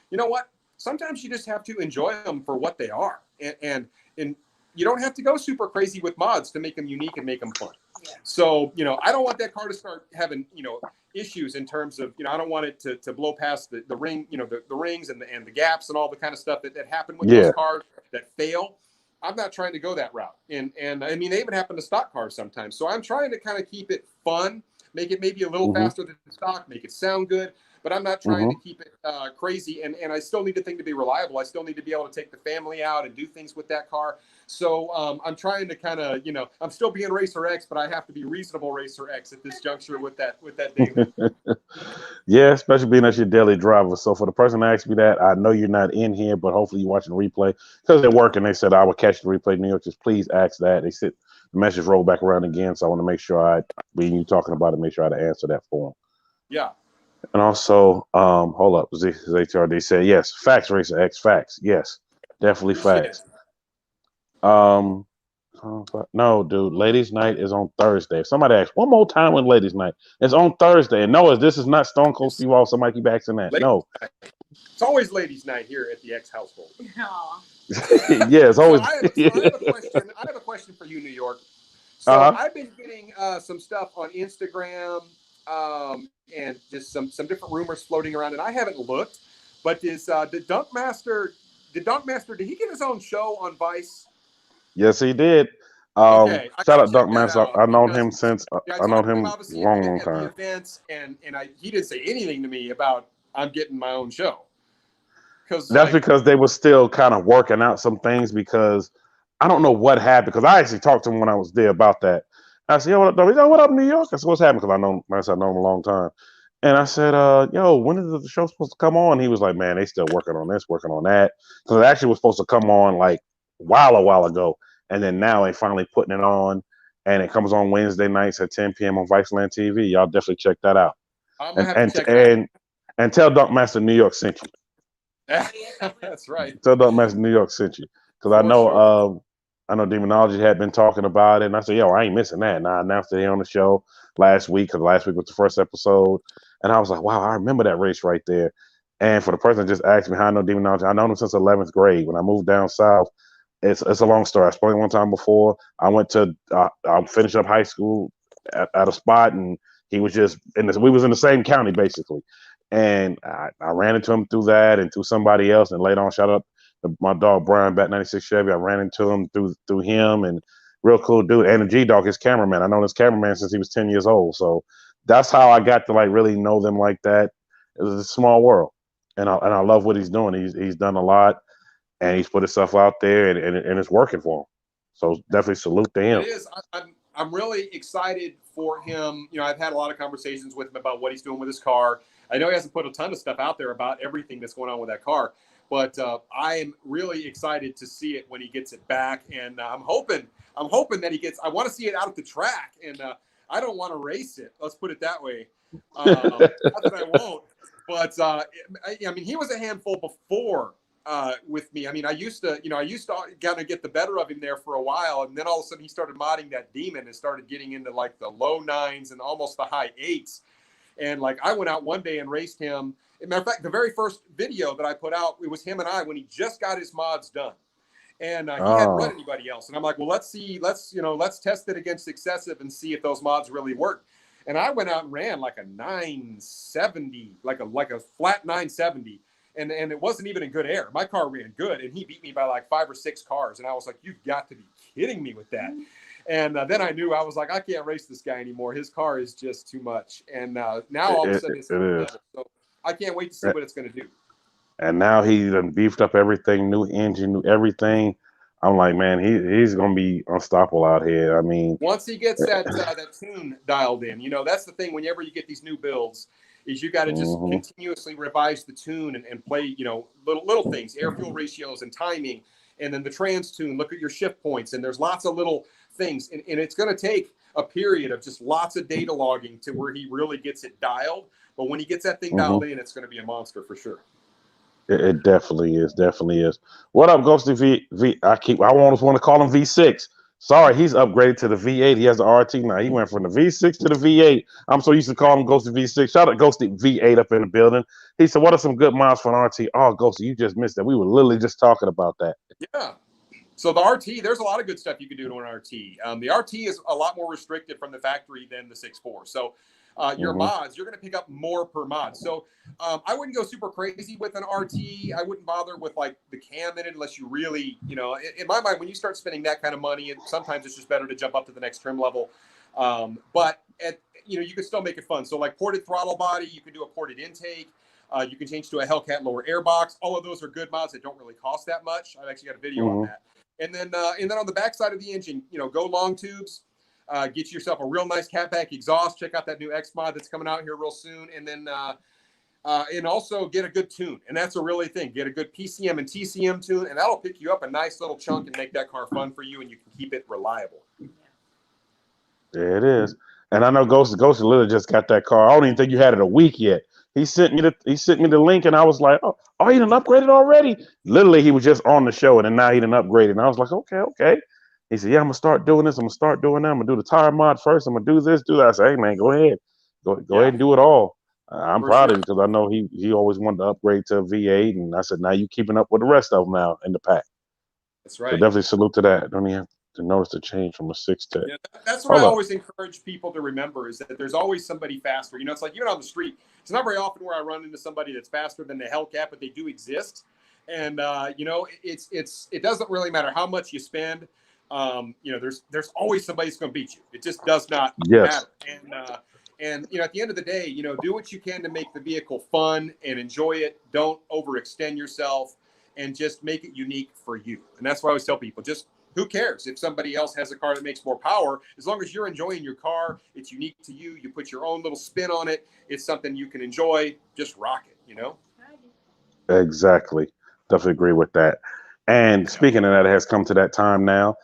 You know what? Sometimes you just have to enjoy them for what they are. And you don't have to go super crazy with mods to make them unique and make them fun. Yeah. So, I don't want that car to start having, issues in terms of, I don't want it to blow past the ring, the rings and the gaps and all the kind of stuff that happen with those cars that fail. I'm not trying to go that route. And I mean, they even happen to stock cars sometimes. So I'm trying to kind of keep it fun, make it maybe a little faster than stock, make it sound good. But I'm not trying to keep it crazy. And I still need the thing to be reliable. I still need to be able to take the family out and do things with that car. So I'm trying to kind of, I'm still being RacerX, but I have to be reasonable RacerX at this juncture with that daily. Yeah, especially being as your daily driver. So for the person that asked me that, I know you're not in here, but hopefully you're watching the replay because they're working. They said I will catch the replay in New York. Just please ask that. They said the message rolled back around again. So I want to make sure when you talking about it, make sure I answer that for them. Yeah. And also, hold up, HRD said yes, facts, RacerX, facts, yes, definitely facts. No, dude, Ladies' Night is on Thursday. If somebody asks one more time when Ladies' Night, it's on Thursday. And no, this is not Stone Cold Steve Austin. Somebody keep asking that. No, it's always Ladies' Night here at the X household. Yeah, it's always. So I have a question for you, New York. So I've been getting some stuff on Instagram. And just some different rumors floating around, and I haven't looked. But did Dunkmaster? Did he get his own show on Vice? Yes, he did. Okay, shout out Dunkmaster. I've known him since I known him long time. Events, and he didn't say anything to me about I'm getting my own show. That's because they were still kind of working out some things because I don't know what happened. Because I actually talked to him when I was there about that. I said, "Yo, what up, New York?" I said, "What's happening?" Because I've known him a long time. And I said, yo, when is the show supposed to come on? He was like, man, they still working on this, working on that. So it actually was supposed to come on like a while ago. And then now they finally putting it on. And it comes on Wednesday nights at 10 p.m. on Viceland TV. Y'all definitely check that out. I'm gonna have to check it out. And tell Dunkmaster New York sent you. That's right. Tell Dunkmaster New York sent you. Because I know Demonology had been talking about it. And I said, yo, I ain't missing that. And I announced it here on the show last week, because last week was the first episode. And I was like, wow, I remember that race right there. And for the person that just asked me how I know Demonology, I know him since 11th grade. When I moved down south, it's a long story. I spoke one time before. I went to I finished up high school at a spot, and he was just we was in the same county basically. And I ran into him through that and through somebody else. And later on, shout out to my dog Brian, Bat 96 Chevy. I ran into him through him, and real cool dude. And the G Dog, his cameraman. I known his cameraman since he was 10 years old. So that's how I got to like really know them like that. It was a small world, and I love what he's doing. He's done a lot, and he's put himself out there, and it's working for him. So definitely salute to him. It is. I'm really excited for him. You know, I've had a lot of conversations with him about what he's doing with his car. I know he hasn't put a ton of stuff out there about everything that's going on with that car, but I am really excited to see it when he gets it back, and I'm hoping that he gets. I want to see it out at the track, and I don't want to race it. Let's put it that way. Not that I won't, but I mean, he was a handful before with me. I mean, I used to kind of get the better of him there for a while, and then all of a sudden he started modding that demon and started getting into like the low 9s and almost the high 8s. And like I went out one day and raced him. As a matter of fact, the very first video that I put out, it was him and I when he just got his mods done. And he hadn't run anybody else. And I'm like, well, let's test it against excessive and see if those mods really work. And I went out and ran like a 970, like a flat 970. And it wasn't even in good air. My car ran good, and he beat me by like 5 or 6 cars. And I was like, you've got to be kidding me with that. And then I knew, I was like, I can't race this guy anymore. His car is just too much. And now all of a sudden it's level. So I can't wait to see what it's going to do. And now he done beefed up everything, new engine, new everything. I'm like, man, he's going to be unstoppable out here. I mean, once he gets that tune dialed in, you know, that's the thing. Whenever you get these new builds, is you got to just continuously revise the tune and play, you know, little things, air fuel ratios and timing, and then the trans tune. Look at your shift points, and there's lots of little things, and it's going to take a period of just lots of data logging to where he really gets it dialed. But when he gets that thing dialed in, it's going to be a monster for sure. It definitely is. Definitely is. What up, Ghosty V? I almost want to call him V6. Sorry, he's upgraded to the V8. He has the RT now. He went from the V6 to the V8. I'm so used to calling him Ghosty V6. Shout out Ghosty V8 up in the building. He said, what are some good mods for an RT? Oh, Ghosty, you just missed that. We were literally just talking about that. Yeah. So the RT, there's a lot of good stuff you can do to an RT. The RT is a lot more restricted from the factory than the 6.4. So your mods, you're going to pick up more per mod. So I wouldn't go super crazy with an RT. I wouldn't bother with like the cam in it unless you really, you know, in my mind, when you start spending that kind of money, sometimes it's just better to jump up to the next trim level. But you know, you can still make it fun. So like ported throttle body, you can do a ported intake. You can change to a Hellcat lower air box. All of those are good mods that don't really cost that much. I've actually got a video on that. And then on the back side of the engine, you know, go long tubes. Get yourself a real nice catback exhaust. Check out that new X mod that's coming out here real soon. And then and also get a good tune. And that's a really thing. Get a good PCM and TCM tune, and that'll pick you up a nice little chunk and make that car fun for you, and you can keep it reliable. There it is. And I know Ghost literally just got that car. I don't even think you had it a week yet. He sent me the link, and I was like, oh, he done upgraded already? Literally, he was just on the show, and then now he done upgraded. And I was like, okay. He said, yeah, I'm going to start doing this. I'm going to start doing that. I'm going to do the tire mod first. I'm going to do this, do that. I said, hey, man, go ahead. Go ahead and do it all. I'm proud of him because I know he always wanted to upgrade to a V8. And I said, now you keeping up with the rest of them now in the pack. That's right. So definitely salute to that. Don't even have to notice the change from a 6 to. Yeah, that's what I always encourage people to remember is that there's always somebody faster. You know, it's like even on the street. It's not very often where I run into somebody that's faster than the Hellcat, but they do exist. And you know, it doesn't really matter how much you spend. You know, there's always somebody that's going to beat you. It just does not matter. And you know, at the end of the day, you know, do what you can to make the vehicle fun and enjoy it. Don't overextend yourself, and just make it unique for you. And that's why I always tell people, just who cares if somebody else has a car that makes more power? As long as you're enjoying your car, it's unique to you. You put your own little spin on it. It's something you can enjoy. Just rock it, you know? Exactly. Definitely agree with that. And speaking of that, it has come to that time now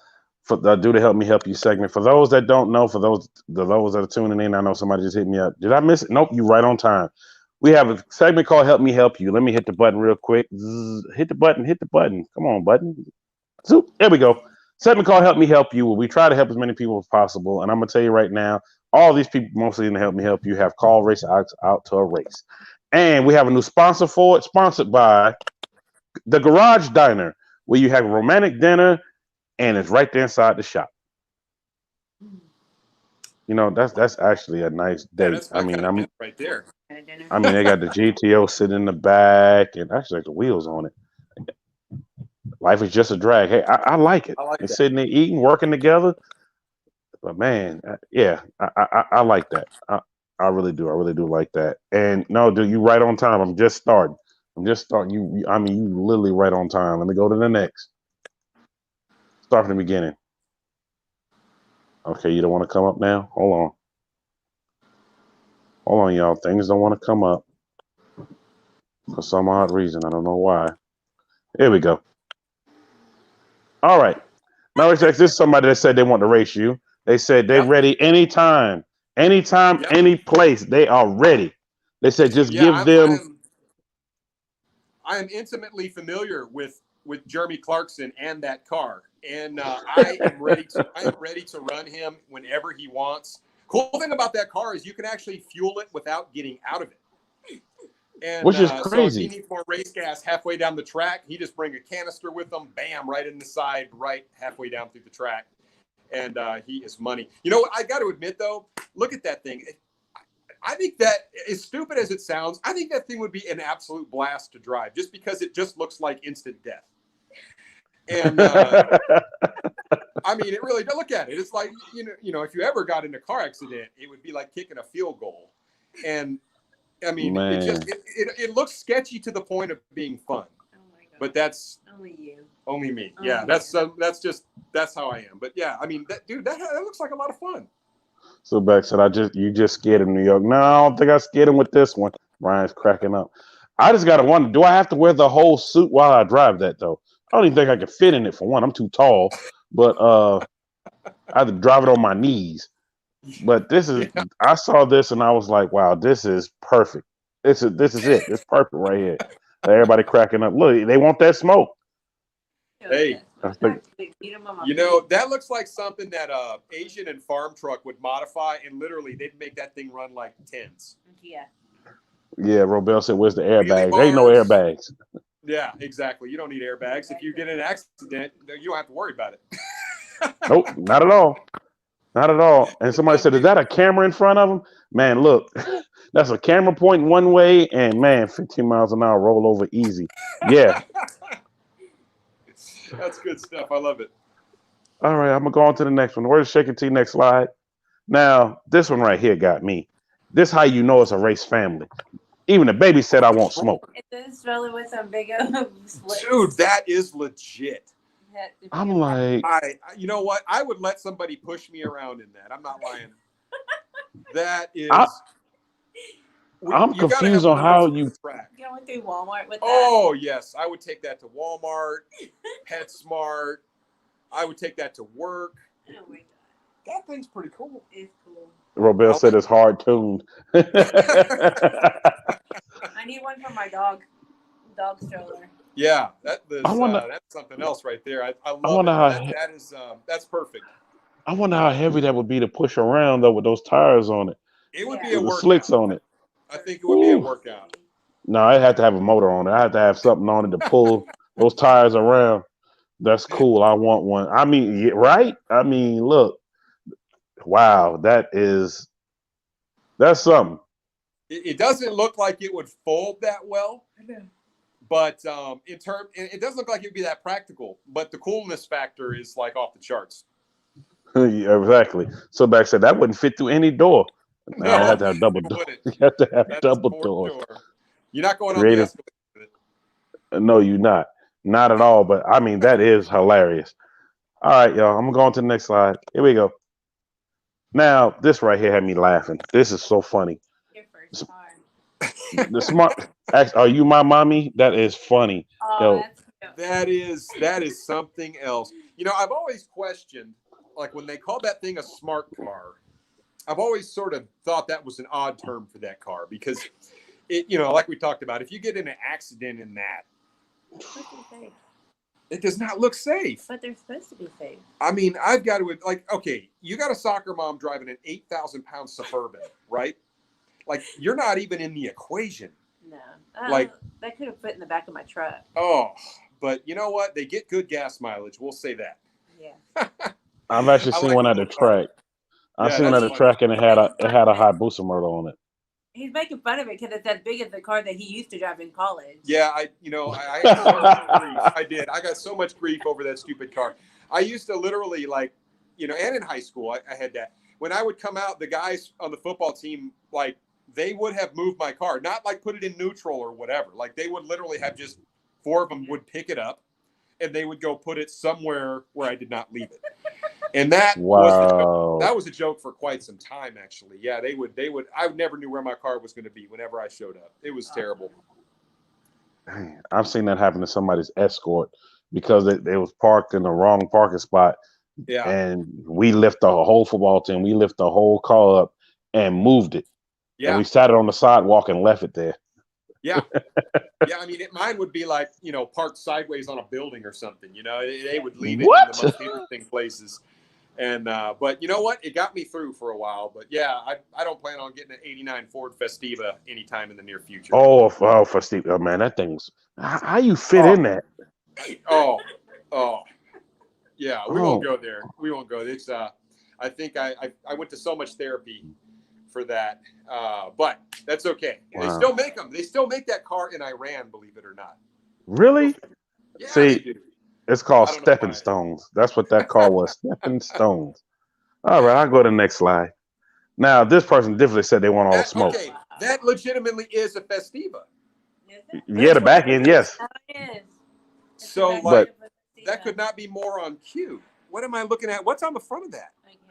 for the Do to Help Me Help You segment. For those that don't know, for those that are tuning in, I know somebody just hit me up. Did I miss it? Nope, you right on time. We have a segment called Help Me Help You. Let me hit the button real quick. Zzz, hit the button. Come on, button. Zoop. There we go. Segment called Help Me Help You, where we try to help as many people as possible. And I'm going to tell you right now, all these people mostly in the Help Me Help You have called RacerX out to a race. And we have a new sponsor for it, sponsored by the Garage Diner, where you have a romantic dinner, and it's right there inside the shop. You know, that's actually a nice date. That's my kind of dinner right there. I mean, they got the GTO sitting in the back, and actually the wheels on it. Life is just a drag. Hey, I like it. It's sitting there eating, working together. But man, yeah, I like that. I really do. I really do like that. And no, dude, you right on time. I'm just starting. You I mean, you literally right on time. Let me go to the next. Start from the beginning. Okay, you don't want to come up now? Hold on, y'all. Things don't want to come up for some odd reason. I don't know why. Here we go. All right. Now, this is somebody that said they want to race you. They said they're ready anytime, any place. They are ready. They said just give them. I am intimately familiar with Jeremy Clarkson and that car, and I am ready to run him whenever he wants. Cool thing about that car is you can actually fuel it without getting out of it. And, which is crazy. So if he needs more race gas halfway down the track, he just bring a canister with him, bam, right in the side, right halfway down through the track. And he is money. You know what? I got to admit, though, look at that thing. I think that, as stupid as it sounds, I think that thing would be an absolute blast to drive just because it just looks like instant death. And I mean, it really, look at it. It's like, you know, if you ever got in a car accident, it would be like kicking a field goal. And I mean, it looks sketchy to the point of being fun. Oh my God. But that's only me. Yeah, that's how I am. But yeah, I mean, that looks like a lot of fun. So Beck said, you just scared him, New York. No, I don't think I scared him with this one. Ryan's cracking up. I just gotta wonder, do I have to wear the whole suit while I drive that though? I don't even think I can fit in it for one. I'm too tall. But I have to drive it on my knees. But this is, I saw this and I was like, wow, this is perfect. This is it. It's perfect right here. Everybody cracking up. Look, they want that smoke. Hey, you know, that looks like something that Asian and farm truck would modify, and literally they'd make that thing run like tens. Yeah. Yeah, Robel said, where's the airbags? There ain't no airbags. Yeah, exactly. You don't need airbags. If you get in an accident, you don't have to worry about it. Nope, not at all. Not at all. And somebody said, is that a camera in front of them? Man, look, that's a camera pointing one way, and man, 15 miles an hour roll over easy. Yeah. That's good stuff. I love it. All right, I'm going to go on to the next one. Where's Shaking T? Next slide. Now, this one right here got me. This how you know it's a race family. Even the baby said I won't smoke. It's really with some big dude, that is legit. I'm like, you know what? I would let somebody push me around in that. I'm not lying. That is. I'm confused on how you. Going through Walmart with that. Oh yes, I would take that to Walmart, PetSmart. I would take that to work. Oh my God, that thing's pretty cool. It's cool. Robel said it's hard tuned. I need one for my dog stroller. Yeah, that's something else right there. I love it. That's perfect. I wonder how heavy that would be to push around though with those tires on it. It would be a workout. Slicks on it. I think it would be a workout. No, I'd have to have a motor on it. I have to have something on it to pull those tires around. That's cool. I want one. I mean, right? I mean, look. Wow, that's something. It doesn't look like it would fold that well. But it doesn't look like it would be that practical. But the coolness factor is like off the charts. Yeah, exactly. So back said that wouldn't fit through any door. No, I have to have double doors. You have to have double doors. Sure. You're not going on the escalator with it. No, you're not. Not at all. But I mean, that is hilarious. All right, y'all. I'm gonna go on to the next slide. Here we go. Now, this right here had me laughing. This is so funny. Your first car. The smart. Are you my mommy? That is funny. Oh, Yo, that's cute. That is something else. You know, I've always questioned, like when they call that thing a smart car, I've always sort of thought that was an odd term for that car because it, you know, like we talked about, if you get in an accident in that, It's supposed to be safe. it does not look safe. But they're supposed to be safe. I mean, I've got to, like, okay, you got a soccer mom driving an 8,000-pound Suburban, right? Like, you're not even in the equation. No. Like- that could have fit in the back of my truck. Oh, but you know what? They get good gas mileage. We'll say that. Yeah. I've actually I seen like one at the the track. I've Yeah, seen one at that's the funny. track, and it had a high booster motor on it. He's making fun of it because it's as big as the car that he used to drive in college. Yeah, I got so much grief. I did. I got so much grief over that stupid car. I used to literally, like, you know, and in high school, I had that. When I would come out, the guys on the football team, like, they would have moved my car, not like put it in neutral or whatever. Like, they would literally have just 4 of them would pick it up and they would go put it somewhere where I did not leave it. And that was a joke for quite some time, actually. Yeah, they would. I never knew where my car was going to be whenever I showed up. It was terrible. Dang, I've seen that happen to somebody's Escort because it was parked in the wrong parking spot. Yeah. And we lift the whole football team. We lift the whole car up and moved it. Yeah. And we sat it on the sidewalk and left it there. Yeah. Yeah. I mean, mine would be like, you know, parked sideways on a building or something. You know, they would leave it in the most interesting places. And but you know what? It got me through for a while. But yeah, I don't plan on getting an '89 Ford Festiva anytime in the near future. Oh, Festiva, oh, man, that thing's how you fit in that? Oh, yeah. We won't go there. We won't go. It's I think I went to so much therapy for that, but that's okay. Wow. They still make them. They still make that car in Iran, believe it or not. Really? Yeah, See, they do. it's called I don't know stepping why. stones. That's what that car was. Stepping stones. All right, I'll go to the next slide. Now, this person definitely said they want all the smoke. Okay, that legitimately is a Festiva. Yeah, the back end, yes. So, It's like, a that could not be more on cue. What am I looking at? What's on the front of that? I can't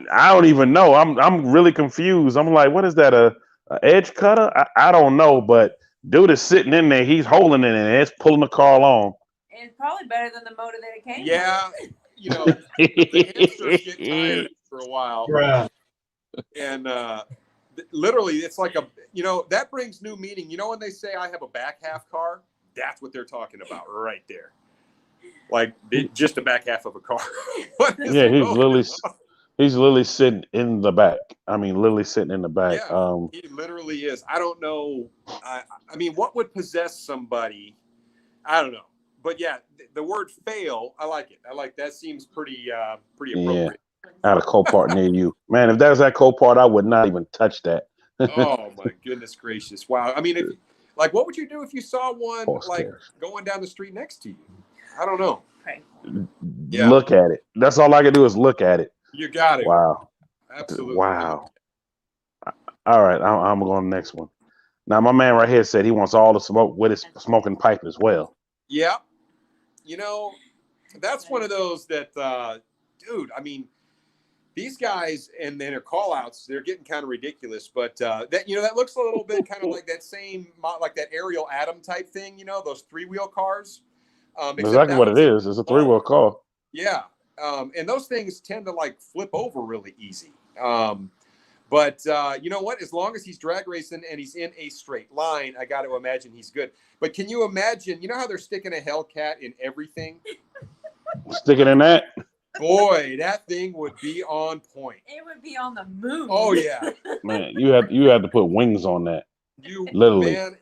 tell. I don't even know. I'm really confused. I'm like, what is that? A edge cutter? I don't know, but dude is sitting in there. He's holding it and it's pulling the car along. It's probably better than the motor that it came Yeah, you know, the hamsters get tired for a while. Bruh. And literally, it's like that brings new meaning. You know, when they say I have a back half car, that's what they're talking about right there. Like just the back half of a car. Yeah, he's literally sitting in the back. I mean, literally sitting in the back. Yeah, he literally is. I don't know. I mean, what would possess somebody? I don't know. But yeah, the word fail, I like it. I like that. Seems pretty appropriate. I had a Copart near you. Man, if that was that Copart, I would not even touch that. Oh my goodness gracious! Wow. I mean, what would you do if you saw one going down the street next to you? I don't know. Yeah. Look at it. That's all I can do is look at it. You got it. Wow. Absolutely. Wow. All right, I'm going to the next one. Now, my man right here said he wants all the smoke with his smoking pipe as well. Yeah. You know, that's one of those that, dude, I mean, these guys and their call outs, they're getting kind of ridiculous, but that looks a little bit kind of like that same, like that Ariel Atom type thing, you know, those 3-wheel cars. Exactly what it is. It's a 3-wheel car. Yeah. And those things tend to like flip over really easy. But you know what? As long as he's drag racing and he's in a straight line, I got to imagine he's good. But can you imagine, you know how they're sticking a Hellcat in everything? Sticking in that? Boy, that thing would be on point. It would be on the moon. Oh, yeah. Man, you had to put wings on that. You literally. Man,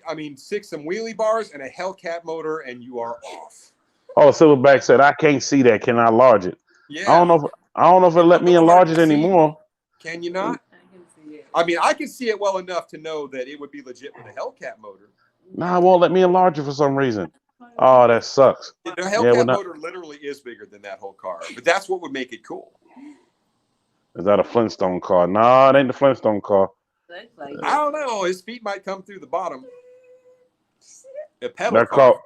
I mean, stick some wheelie bars and a Hellcat motor and you are off. Oh, Silverback said, I can't see that. Can I enlarge it? Yeah. I don't know if it let me enlarge it anymore. Can you not? I can see it. I mean, I can see it well enough to know that it would be legit with a Hellcat motor. Nah, it won't let me enlarge it for some reason. Oh, that sucks. The Hellcat motor literally is bigger than that whole car, but that's what would make it cool. Is that a Flintstone car? No, it ain't the Flintstone car. Looks like I don't know. His feet might come through the bottom. A pedal car.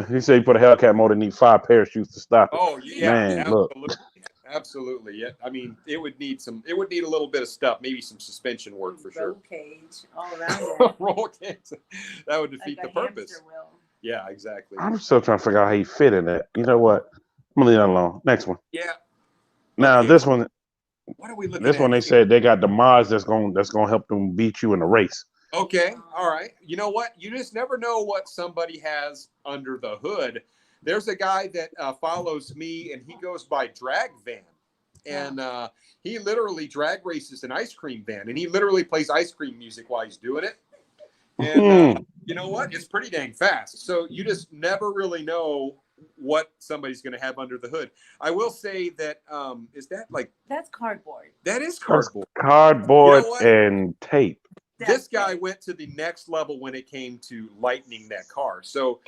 He said he put a Hellcat motor, need 5 parachutes to stop it. Oh yeah, Man, absolutely. look. Absolutely. Yeah. I mean, it would need a little bit of stuff, maybe some suspension work for sure. Roll cage all around it. Roll cage. That would defeat Like the a purpose. hamster wheel. Yeah, exactly. I'm still trying to figure out how he fit in that. You know what? I'm gonna leave that alone. Next one. Yeah. Now Okay, this one, what are we looking this at? one they said they got the mods that's gonna help them beat you in the race. Okay. All right. You know what? You just never know what somebody has under the hood. There's a guy that follows me, and he goes by Drag Van. And he literally drag races an ice cream van, and he literally plays ice cream music while he's doing it. And you know what? It's pretty dang fast. So you just never really know what somebody's going to have under the hood. I will say that is that like that's cardboard. That is cardboard. That's cardboard You know what? and tape. This guy went to the next level when it came to lightening that car. So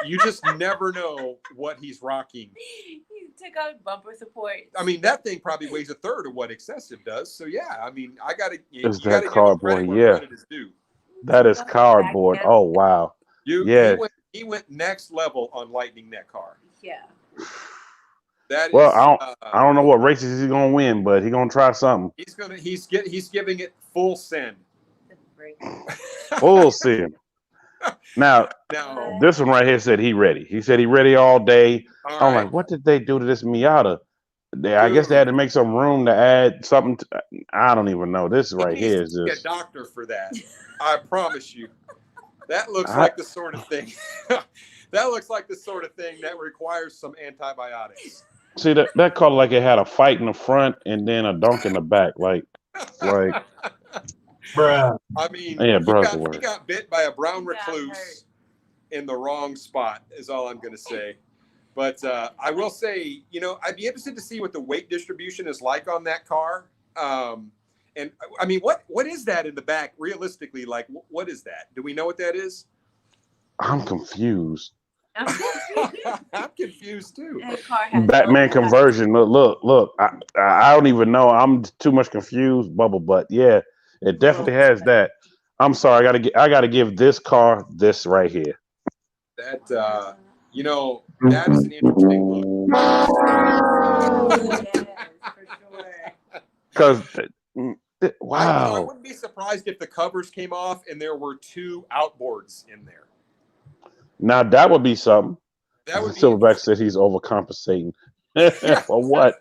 you just never know what he's rocking. He took out bumper support. I mean, that thing probably weighs a third of what Excessive does. So yeah, I mean, Is that cardboard? Yeah, due. that is cardboard. Oh wow. He went next level on lightening that car. Yeah. I don't know what races he's gonna win, but he's gonna try something. He's giving it full send. Full send. Now, this one right here said he ready. He said he ready all day. I'm like, what did they do to this Miata? I guess they had to make some room to add something. I don't even know. This right here is just a doctor for that. I promise you. That looks like the sort of thing. That looks like the sort of thing that requires some antibiotics. See that car like it had a fight in the front and then a dunk in the back, like. Bruh. I mean, yeah, he got bit by a brown recluse in the wrong spot, is all I'm going to say. But I will say, I'd be interested to see what the weight distribution is like on that car. And I mean, what is that in the back? Realistically, like, what is that? Do we know what that is? I'm confused. I'm confused too. Batman conversion. Look. I don't even know. I'm too much confused, Bubble. But yeah, it definitely has that. I'm sorry. I gotta give this car this right here. That that is an interesting look. Because wow, I wouldn't be surprised if the covers came off and there were 2 outboards in there. Now that would be something. That would Silverback said he's overcompensating. For what?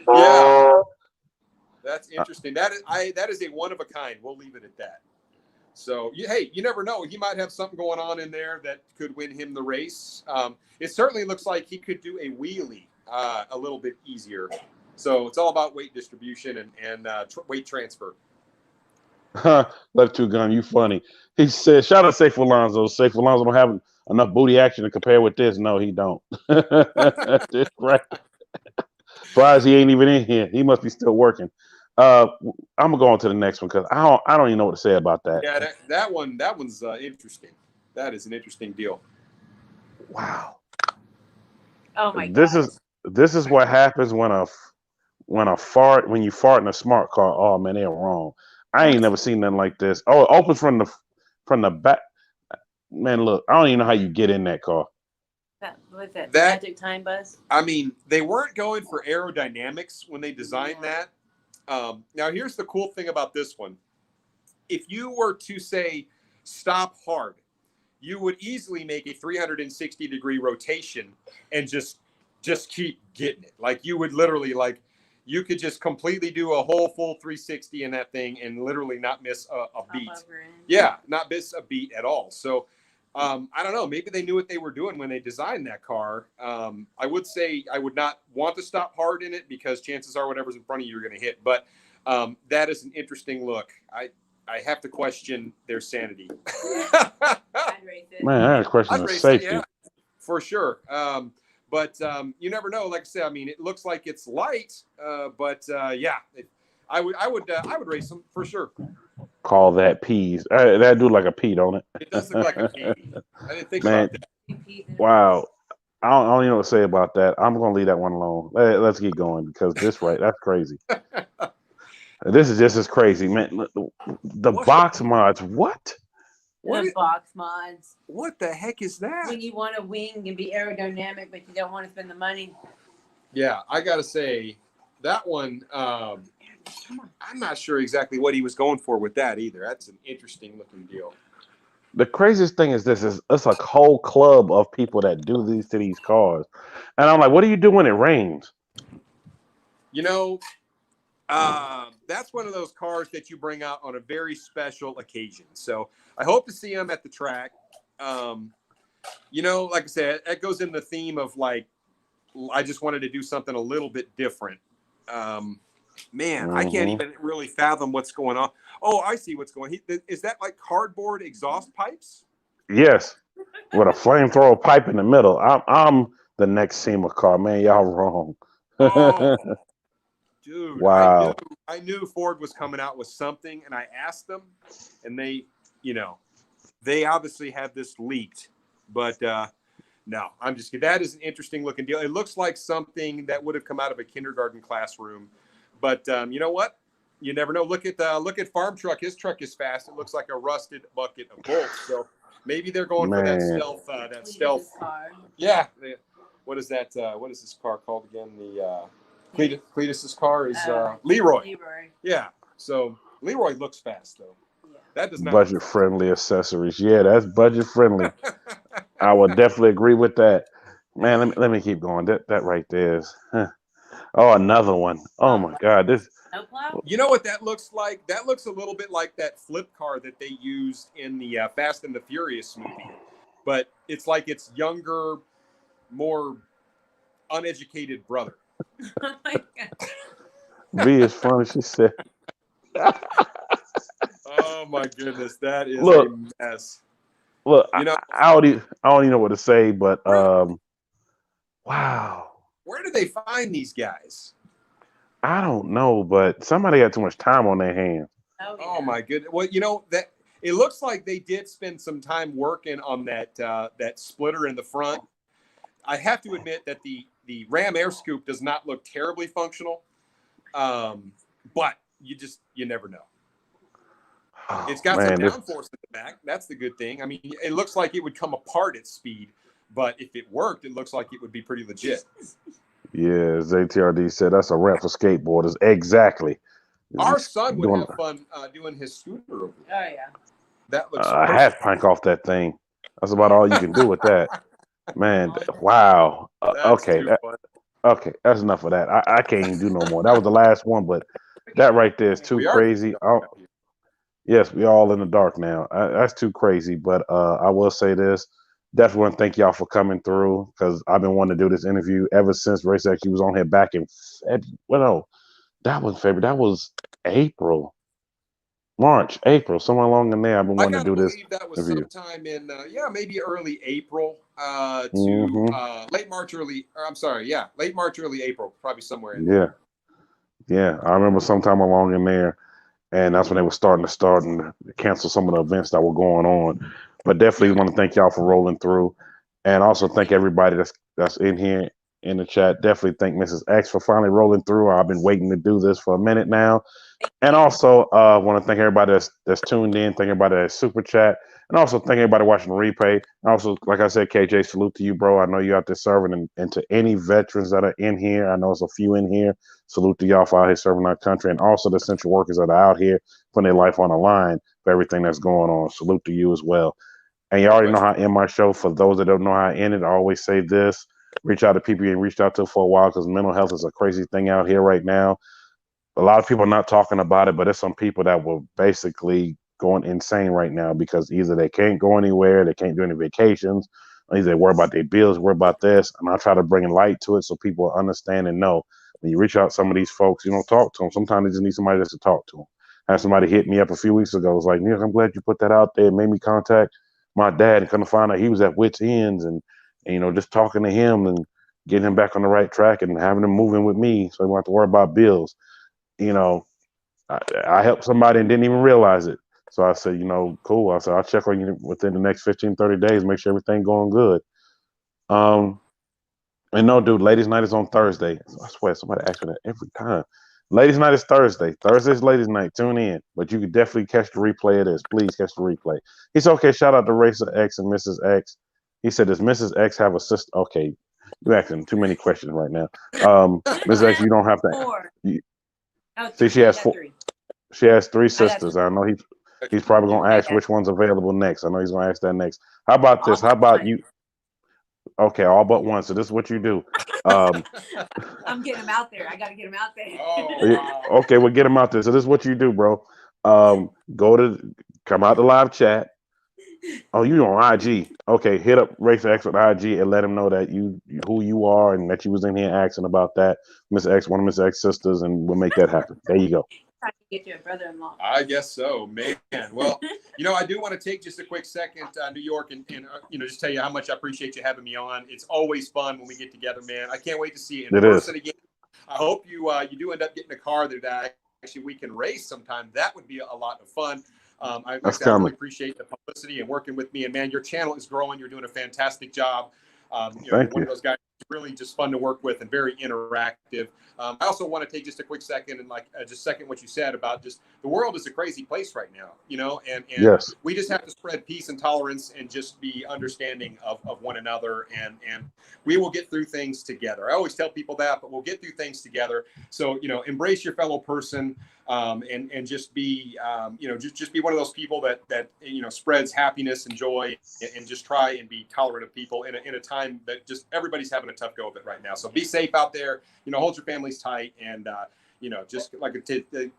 Yeah, that's interesting. That is a one of a kind. We'll leave it at that. So hey, you never know. He might have something going on in there that could win him the race. It certainly looks like he could do a wheelie a little bit easier. So it's all about weight distribution and weight transfer. Left 2 gun, you funny. He said, shout out Safe Alonso. Safe Alonso don't have enough booty action to compare with this. No, he don't. That's right. Surprised he ain't even in here. He must be still working. I'm gonna go on to the next one because I don't even know what to say about that. Yeah, that one's interesting. That is an interesting deal. Wow. Oh my god. This is what happens when you fart in a smart car. Oh man, they're wrong. I ain't never seen nothing like this. Oh, it opens from the back. Man, look, I don't even know how you get in that car. What's that? Magic time bus? I mean, they weren't going for aerodynamics when they designed that. Now, here's the cool thing about this one. If you were to say stop hard, you would easily make a 360-degree rotation and just keep getting it. Like you would literally you could just completely do a whole full 360 in that thing and literally not miss a beat. Yeah, not miss a beat at all. So I don't know. Maybe they knew what they were doing when they designed that car. I would say I would not want to stop hard in it because chances are whatever's in front of you are going to hit. But that is an interesting look. I have to question their sanity. Man, I had a question of safety. Yeah, for sure. But you never know. Like I said, I mean, it looks like it's light, but yeah, I would race them for sure. Call that peas. That do like a pea, don't it? It does look like a pea. I didn't think about that. Wow. I don't even know what to say about that. I'm gonna leave that one alone. Let's get going because that's crazy. This is just as crazy, man. The box mods. What? The box mods. What the heck is that? When you want a wing and be aerodynamic, but you don't want to spend the money. Yeah, I gotta say that one. I'm not sure exactly what he was going for with that either. That's an interesting looking deal. The craziest thing is this: is it's a whole club of people that do these to these cars, and I'm like, what do you do when it rains? You know, that's one of those cars that you bring out on a very special occasion. So I hope to see him at the track. You know, like I said, that goes in the theme of like, I just wanted to do something a little bit different. I can't even really fathom what's going on. Oh, I see what's going on. Is that like cardboard exhaust pipes? Yes, with a flamethrower pipe in the middle. I'm the next SEMA car, man. Y'all wrong. Oh, dude, wow. I knew Ford was coming out with something, and I asked them, and they obviously have this leaked, but no, I'm just kidding. That is an interesting looking deal. It looks like something that would have come out of a kindergarten classroom, but you know what? You never know. Look at Farm Truck. His truck is fast. It looks like a rusted bucket of bolts. So maybe they're going for that stealth. Car. Yeah. What is that? What is this car called again? The Cletus's car is Leroy. Yeah. So Leroy looks fast though. Yeah. That does not budget friendly accessories. Yeah, that's budget friendly. I would definitely agree with that. Man, let me keep going. That right there is. Oh, another one. Oh my God, this. You know what that looks like? That looks a little bit like that flip car that they used in the Fast and the Furious movie, but it's like its younger, more uneducated brother. Oh my God. V is funny. She said. Oh my goodness, that is Look, a mess. Look, you know, I don't even know what to say, but wow. Where do they find these guys? I don't know, but somebody had too much time on their hands. Oh my goodness. Well, you know that it looks like they did spend some time working on that splitter in the front. I have to admit that the Ram Air Scoop does not look terribly functional, but you never know. It's got some downforce in the back. That's the good thing. I mean, it looks like it would come apart at speed, but if it worked, it looks like it would be pretty legit. Yeah, ZTRD said that's a ramp for skateboarders. Exactly. Our son would have fun doing his scooter over there. Oh yeah. That looks a half plank off that thing. That's about all you can do with that. Man, wow. Okay. Okay, that's enough of that. I can't even do no more. That was the last one, but that right there is too crazy. Yes, we all in the dark now. That's too crazy. But I will say this. Definitely want to thank y'all for coming through because I've been wanting to do this interview ever since RacerX was on here back in February. That was February. That was March, April, somewhere along in there. I've been wanting to do this. That was sometime in maybe early April to late March, late March, early April, probably somewhere in there. Yeah. I remember sometime along in there, and that's when they were starting to cancel some of the events that were going on. But definitely want to thank y'all for rolling through, and also thank everybody that's in here in the chat. Definitely thank Mrs. X for finally rolling through. I've been waiting to do this for a minute now. And also want to thank everybody that's tuned in. Thank everybody that's super chat. And also thank everybody watching the replay. And also, like I said, KJ, salute to you, bro. I know you're out there serving. And to any veterans that are in here, I know there's a few in here. Salute to y'all for out here serving our country. And also the essential workers that are out here putting their life on the line for everything that's going on. Salute to you as well. And you already know how I end my show. For those that don't know how I end it, I always say this. Reach out to people you ain't reached out to for a while because mental health is a crazy thing out here right now. A lot of people are not talking about it, but there's some people that were basically going insane right now because either they can't go anywhere, they can't do any vacations, or either they worry about their bills, worry about this. And I try to bring light to it so people understand and know when you reach out to some of these folks, you don't talk to them. Sometimes they just need somebody just to talk to them. I had somebody hit me up a few weeks ago. It was like, Nick, I'm glad you put that out there. It made me contact my dad and couldn't find out he was at wit's ends and just talking to him and getting him back on the right track and having him moving with me so he won't have to worry about bills. I helped somebody and didn't even realize it. So I said, cool. I said, I'll check on you within the next 15, 30 days, make sure everything going good. And no, dude, ladies' night is on Thursday. I swear, somebody asks me that every time. Ladies' night is Thursday. Thursday's ladies' night. Tune in. But you can definitely catch the replay of this. Please catch the replay. He said, okay, shout out to Racer X and Mrs. X. He said, does Mrs. X have a sister? Okay, you're asking too many questions right now. Mrs. X, you don't have to. Four. You, Oh, see, she has I got four. three. She has three I got sisters. three. I know he's probably gonna ask Okay. which one's available next. I know he's gonna ask that next. How about this? All How but about one. you? Okay, all but one. So this is what you do. I'm getting them out there. I got to get them out there. Oh, wow. Okay, well, get him out there. So this is what you do, bro. Come out the live chat. Oh, you on IG? Okay, hit up RacerX with IG and let him know that who you are and that you was in here asking about that, Miss X, one of Miss X sisters, and we'll make that happen. There you go. Trying to get you a brother-in-law. I guess so, man. Well, I do want to take just a quick second, New York, and just tell you how much I appreciate you having me on. It's always fun when we get together, man. I can't wait to see you in person again. I hope you do end up getting a car that actually we can race sometime. That would be a lot of fun. I really appreciate the publicity and working with me. And man, your channel is growing. You're doing a fantastic job. One of those guys really just fun to work with and very interactive. I also want to take just a quick second and just second what you said about just the world is a crazy place right now, and Yes. we just have to spread peace and tolerance and just be understanding of one another, and we will get through things together. I always tell people that, but we'll get through things together. So, embrace your fellow person, and just be, just be one of those people that spreads happiness and joy, and just try and be tolerant of people in a time that just everybody's having a tough go of it right now. So be safe out there, hold your families tight, and, just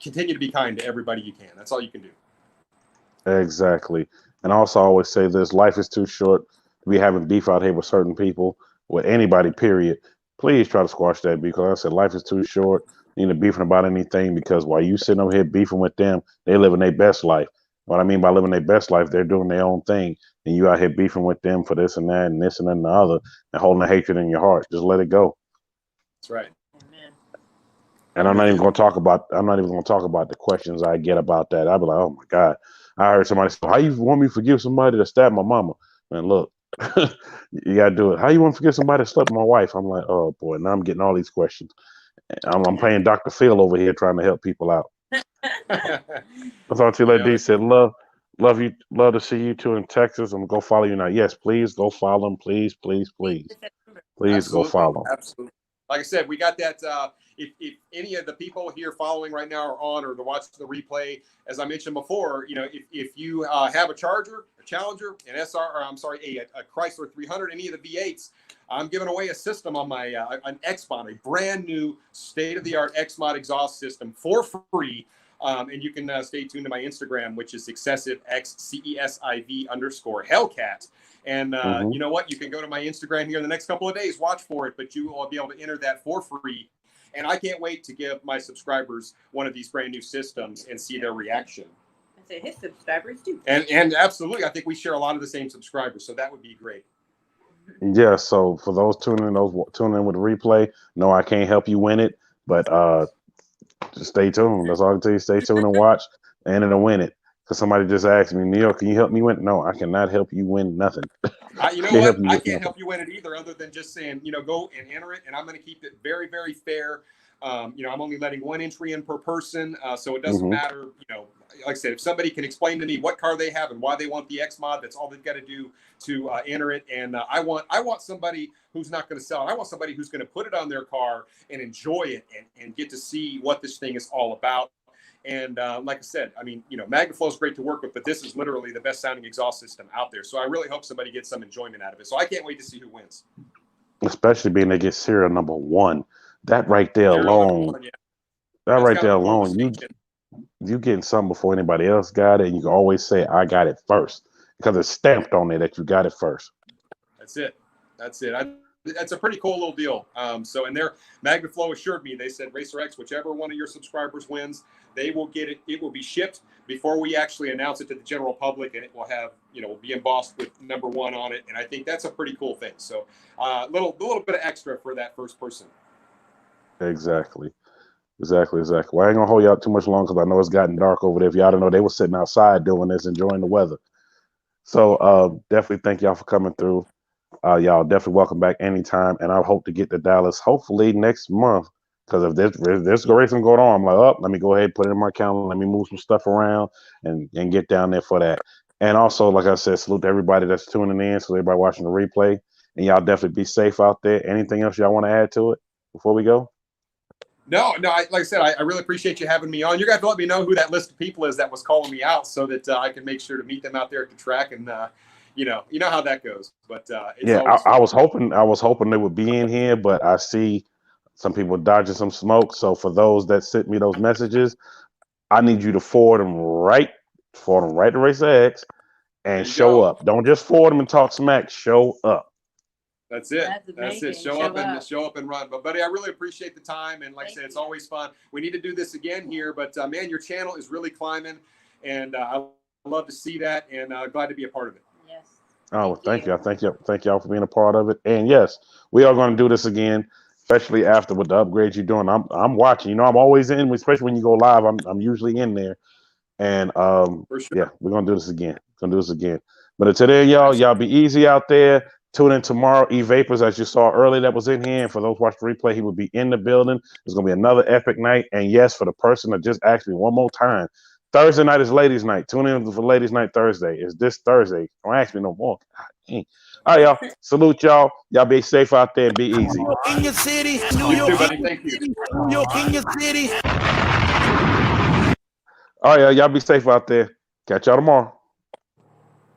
continue to be kind to everybody you can. That's all you can do. Exactly. And also, I always say this: life is too short to be having beef out here with certain people, with anybody, period. Please try to squash that, because like I said, life is too short. You need to beefing about anything, because while you sitting over here beefing with them, they living their best life. What I mean by living their best life, they're doing their own thing, and you out here beefing with them for this and that and this and then the other, and holding the hatred in your heart. Just let it go. That's right. And I'm not even going to talk about the questions I get about that. I'll be like, oh my God, I heard somebody say, how you want me to forgive somebody that stabbed my mama? Man, look, you got to do it. How you want to forgive somebody that slept with my wife? I'm like, oh boy, now I'm getting all these questions. I'm playing Dr. Phil over here trying to help people out. I thought you let D said, love to see you two in Texas. I'm going to go follow you now. Yes, please go follow them. Please, please, please. Please go follow them. Absolutely. Like I said, we got that. If any of the people here following right now are on or to watch the replay, as I mentioned before, if you have a Charger, a Challenger, a Chrysler 300, any of the V8s, I'm giving away a system on my an X-Mod, a brand new state-of-the-art X-Mod exhaust system for free. And you can stay tuned to my Instagram, which is excessive_Hellcat. And you know what? You can go to my Instagram here in the next couple of days, watch for it, but you will be able to enter that for free. And I can't wait to give my subscribers one of these brand new systems and see their reaction. I said his subscribers too. And absolutely, I think we share a lot of the same subscribers, so that would be great. Yeah, so for those tuning in with the replay, no, I can't help you win it, but just stay tuned. That's all I can tell you. Stay tuned and watch, and it'll win it. Because somebody just asked me, Neil, can you help me win? No, I cannot help you win nothing. You know what? I can't help you win it either, other than just saying, go and enter it. And I'm going to keep it very, very fair. I'm only letting one entry in per person. So it doesn't matter. Like I said, if somebody can explain to me what car they have and why they want the X-Mod, that's all they've got to do to enter it. And I want somebody who's not going to sell it. I want somebody who's going to put it on their car and enjoy it and get to see what this thing is all about. And like I said, MagnaFlow is great to work with, but this is literally the best sounding exhaust system out there. So I really hope somebody gets some enjoyment out of it. So I can't wait to see who wins. Especially being they get serial number 1. That right there alone. That right there alone, you getting something before anybody else got it. And you can always say, I got it first, because it's stamped on there that you got it first. That's it. That's a pretty cool little deal. And their MagnaFlow assured me, they said, RacerX, whichever one of your subscribers wins, they will get it. It will be shipped before we actually announce it to the general public, and it will have, will be embossed with number 1 on it. And I think that's a pretty cool thing. So little bit of extra for that first person. Exactly. Well, I ain't gonna hold you out too much longer, because I know it's gotten dark over there. If y'all don't know, they were sitting outside doing this, enjoying the weather. So definitely thank y'all for coming through. Y'all definitely welcome back anytime, and I hope to get to Dallas hopefully next month, Because if there's racing going on, I'm like, oh, let me go ahead, put it in my calendar, let me move some stuff around and get down there for that. And also, like I said, salute to everybody that's tuning in, so everybody watching the replay. And y'all definitely be safe out there. Anything else y'all want to add to it before we go? No. Like I said, I really appreciate you having me on. You're going to have to let me know who that list of people is that was calling me out, so that I can make sure to meet them out there at the track. And you know how that goes. But I was hoping they would be in here, but I see some people dodging some smoke. So for those that sent me those messages, I need you to forward them right to RacerX and show up. Don't just forward them and talk smack. Show up. That's it. That's it. Show up and run. But buddy, I really appreciate the time. And like I said, it's always fun. We need to do this again here. But man, your channel is really climbing, and I love to see that. And glad to be a part of it. Yes. Oh, thank you. Thank y'all for being a part of it. And yes, we are going to do this again, especially after with the upgrades you're doing. I'm watching. You know, I'm always in, especially when you go live. I'm usually in there. And For sure. yeah, we're gonna do this again. But until then, y'all be easy out there. Tune in tomorrow. E-Vapors, as you saw earlier, that was in here. And for those watching the replay, he will be in the building. It's gonna be another epic night. And yes, for the person that just asked me one more time, Thursday night is ladies' night. Tune in for ladies' night Thursday. It's this Thursday. Don't ask me no more. God dang. All right, y'all. Salute y'all. Y'all be safe out there and be easy. New York in your city. New York in your city. All right, y'all be safe out there. Catch y'all tomorrow.